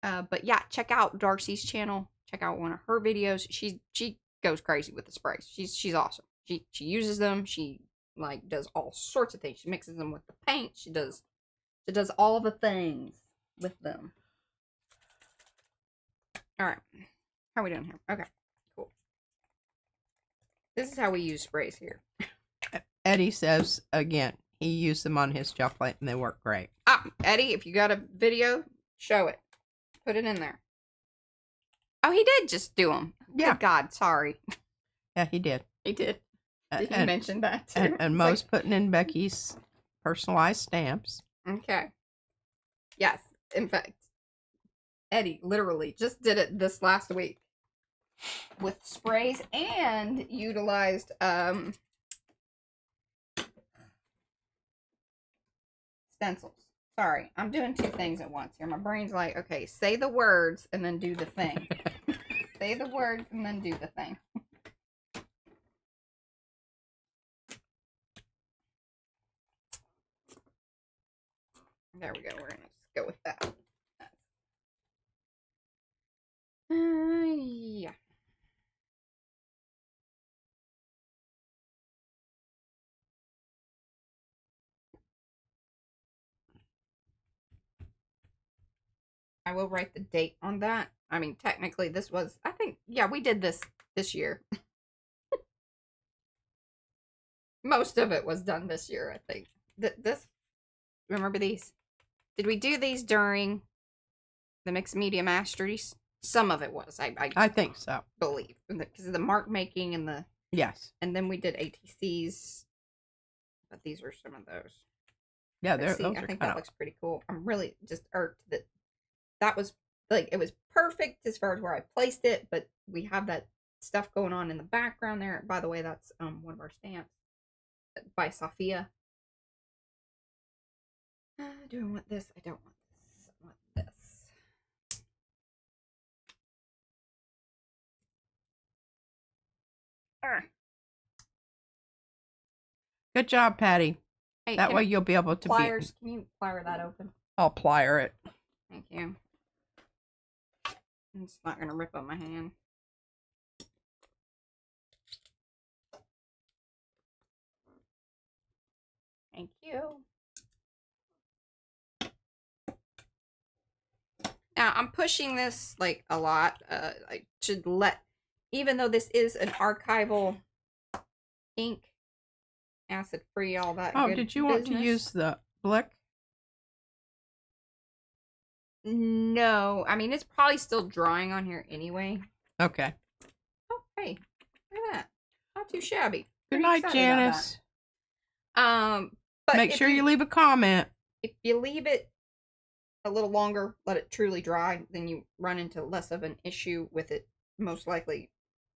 But yeah, check out Darcy's channel. Check out one of her videos. She goes crazy with the sprays. She's awesome. She uses them. She like does all sorts of things. She mixes them with the paint. She does all the things with them. All right, how are we doing here? Okay, cool. This is how we use sprays here. Eddie says, again, he used them on his gel plate and they work great. Eddie, if you got a video, show it. Put it in there. Oh, he did just do them. Yeah. Good God, sorry. Yeah, he did. He did. Did he mention that too? And Mo's like, putting in Becky's personalized stamps. Okay. Yes, in fact, Eddie literally just did it this last week with sprays and utilized stencils. Sorry, I'm doing 2 things at once here. My brain's like, okay, say the words and then do the thing. Say the words and then do the thing. There we go. We're going to just go with that. Yeah. I will write the date on that. I mean, technically, this was, I think, yeah, we did this year. Most of it was done this year, I think. This, remember these? Did we do these during the Mixed Media Masteries? Some of it was, I think so. believe, because of the mark making and the, Yes. and then we did ATCs, but these were some of those. Yeah, But see, I think that looks pretty cool. I'm really just irked that was, like, it was perfect as far as where I placed it, but we have that stuff going on in the background there. By the way, that's one of our stamps by Sophia. Do I want this? I don't want this. I want this. Good job, Patty. Hey, that way you'll be able to pliers, can you plier that open? I'll plier it. Thank you. It's not going to rip on my hand. Thank you. Now, I'm pushing this, like, a lot. I should even though this is an archival ink, acid-free, all that Oh, good did you want business. to use the Blick? No. I mean, it's probably still drying on here anyway. Okay. Oh, hey. Look at that. Not too shabby. Good night, Janice. But make sure you leave a comment. If you leave it a little longer, let it truly dry, then you run into less of an issue with it most likely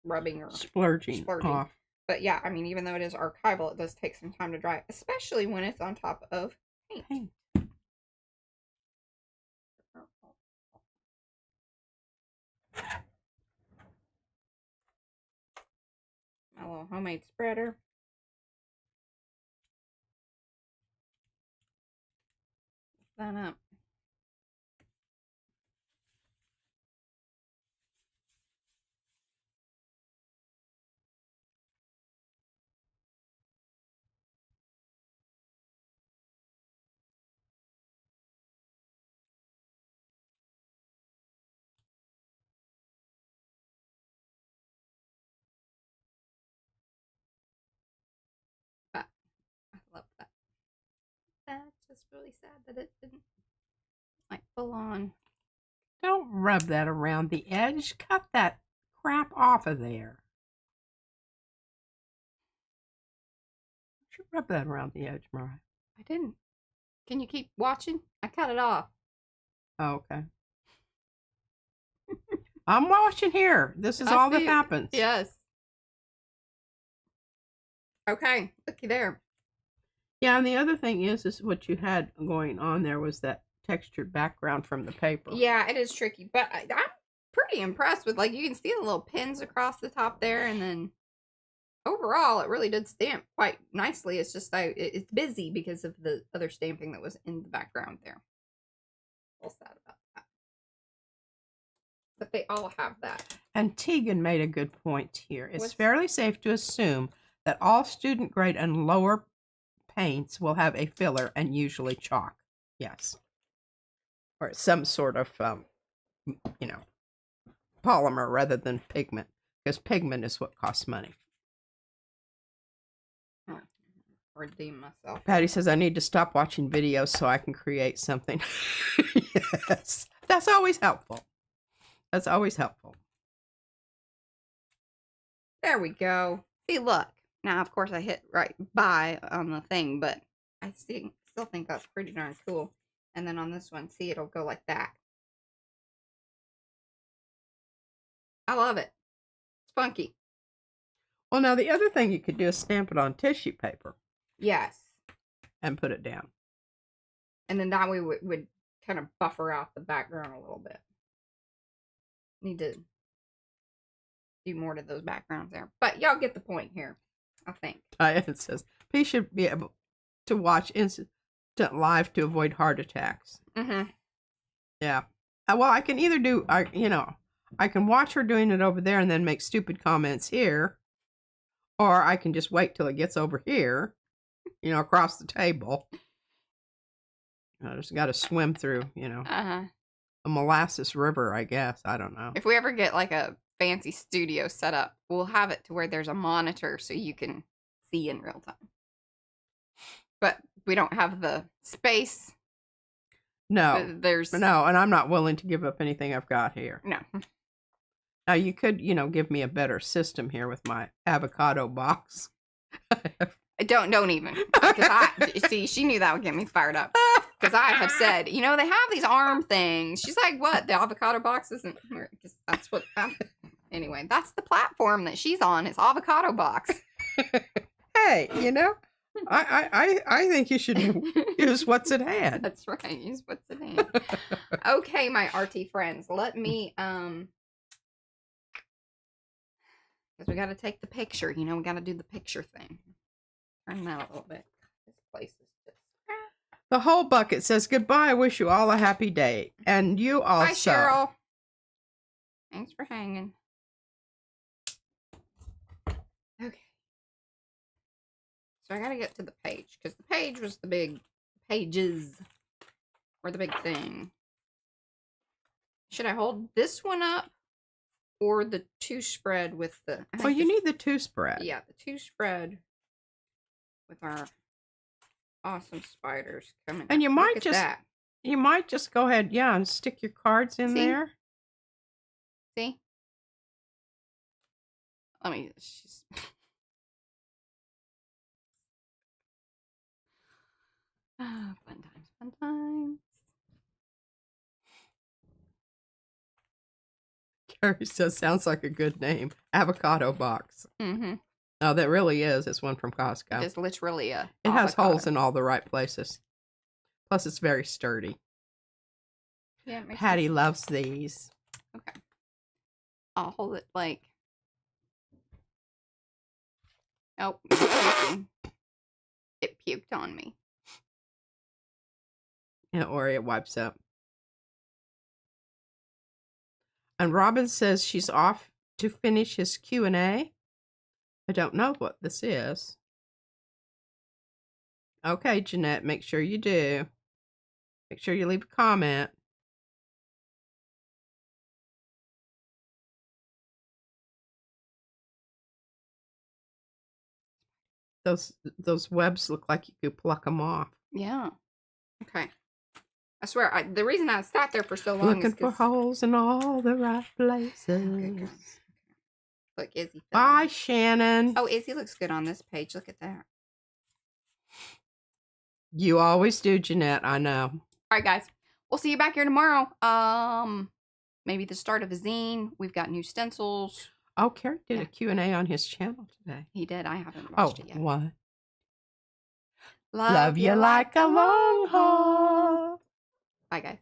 rubbing or splurging off. But yeah, I mean, even though it is archival, it does take some time to dry, especially when it's on top of paint. My little homemade spreader. That up. But I love that. That's just really sad that it didn't, like, full on. Don't rub that around the edge. Cut that crap off of there. You should rub that around the edge, Mariah. I didn't. Can you keep watching? I cut it off. Oh, okay. I'm watching here. This is all that happens. Yes. Okay, looky there. Yeah, and the other thing is what you had going on there was that textured background from the paper. Yeah, it is tricky, but I'm pretty impressed with, like, you can see the little pins across the top there, and then overall it really did stamp quite nicely. It's just it's busy because of the other stamping that was in the background there. A little sad about that, but they all have that. And Tegan made a good point here. It's fairly safe to assume that all student grade and lower paints will have a filler and usually chalk. Yes. Or some sort of, polymer rather than pigment. Because pigment is what costs money. Redeem myself. Patty says, I need to stop watching videos so I can create something. Yes. That's always helpful. That's always helpful. There we go. See, look. Now, of course, I hit right by on the thing, but I still think that's pretty darn cool. And then on this one, see, it'll go like that. I love it. It's funky. Well, now the other thing you could do is stamp it on tissue paper. Yes. And put it down. And then that way would kind of buffer out the background a little bit. Need to do more to those backgrounds there. But y'all get the point here, I think. It says, please should be able to watch instant live to avoid heart attacks. Mm-hmm. Yeah. Well, I can either do, I can watch her doing it over there and then make stupid comments here. Or I can just wait till it gets over here, across the table. I just got to swim through, Uh-huh. a molasses river, I guess. I don't know. If we ever get like a fancy studio set up, we'll have it to where there's a monitor so you can see in real time. But we don't have the space. No. There's no, and I'm not willing to give up anything I've got here. No. Now you could, give me a better system here with my avocado box. Don't even. Because see, she knew that would get me fired up. Because I have said, they have these arm things. She's like, what? The avocado box isn't. Because that's what. Anyway, that's the platform that she's on. It's avocado box. Hey, I think you should use what's at hand. That's right. Use what's at hand. Okay, my arty friends. Let me because we got to take the picture. We got to do the picture thing. Turn that a little bit. This place is just. The whole bucket says goodbye. I wish you all a happy day, and you also. Bye, Cheryl. Thanks for hanging. Okay. So I got to get to the page because the page was the big pages were the big thing. Should I hold this one up or the 2 spread with the? Well, you need the 2 spread. Yeah, the 2 spread with our awesome spiders coming. And you might that. just go ahead, and stick your cards in there. See? Let me just. Fun times, fun times. Carrie says, sounds like a good name. Avocado box. Mm-hmm. Oh, that really is. It's one from Costco. It's literally a. It has holes in all the right places. Plus, it's very sturdy. Yeah, it makes Patty loves these. Okay. I'll hold it like. Oh, it puked on me. Yeah, or it wipes up. And Robin says she's off to finish his Q&A. I don't know what this is. Okay, Jeanette, make sure you do. Make sure you leave a comment. Those webs look like you could pluck them off. Yeah. Okay. I swear, the reason I sat there for so long Looking is for holes in all the right places. Okay. Look, Izzy. Bye, Shannon. Oh, Izzy looks good on this page. Look at that. You always do, Jeanette. I know. All right, guys. We'll see you back here tomorrow. Maybe the start of a zine. We've got new stencils. Oh, Carrie did a Q&A on his channel today. He did. I haven't watched it yet. What? Love you like a long haul. Bye, guys.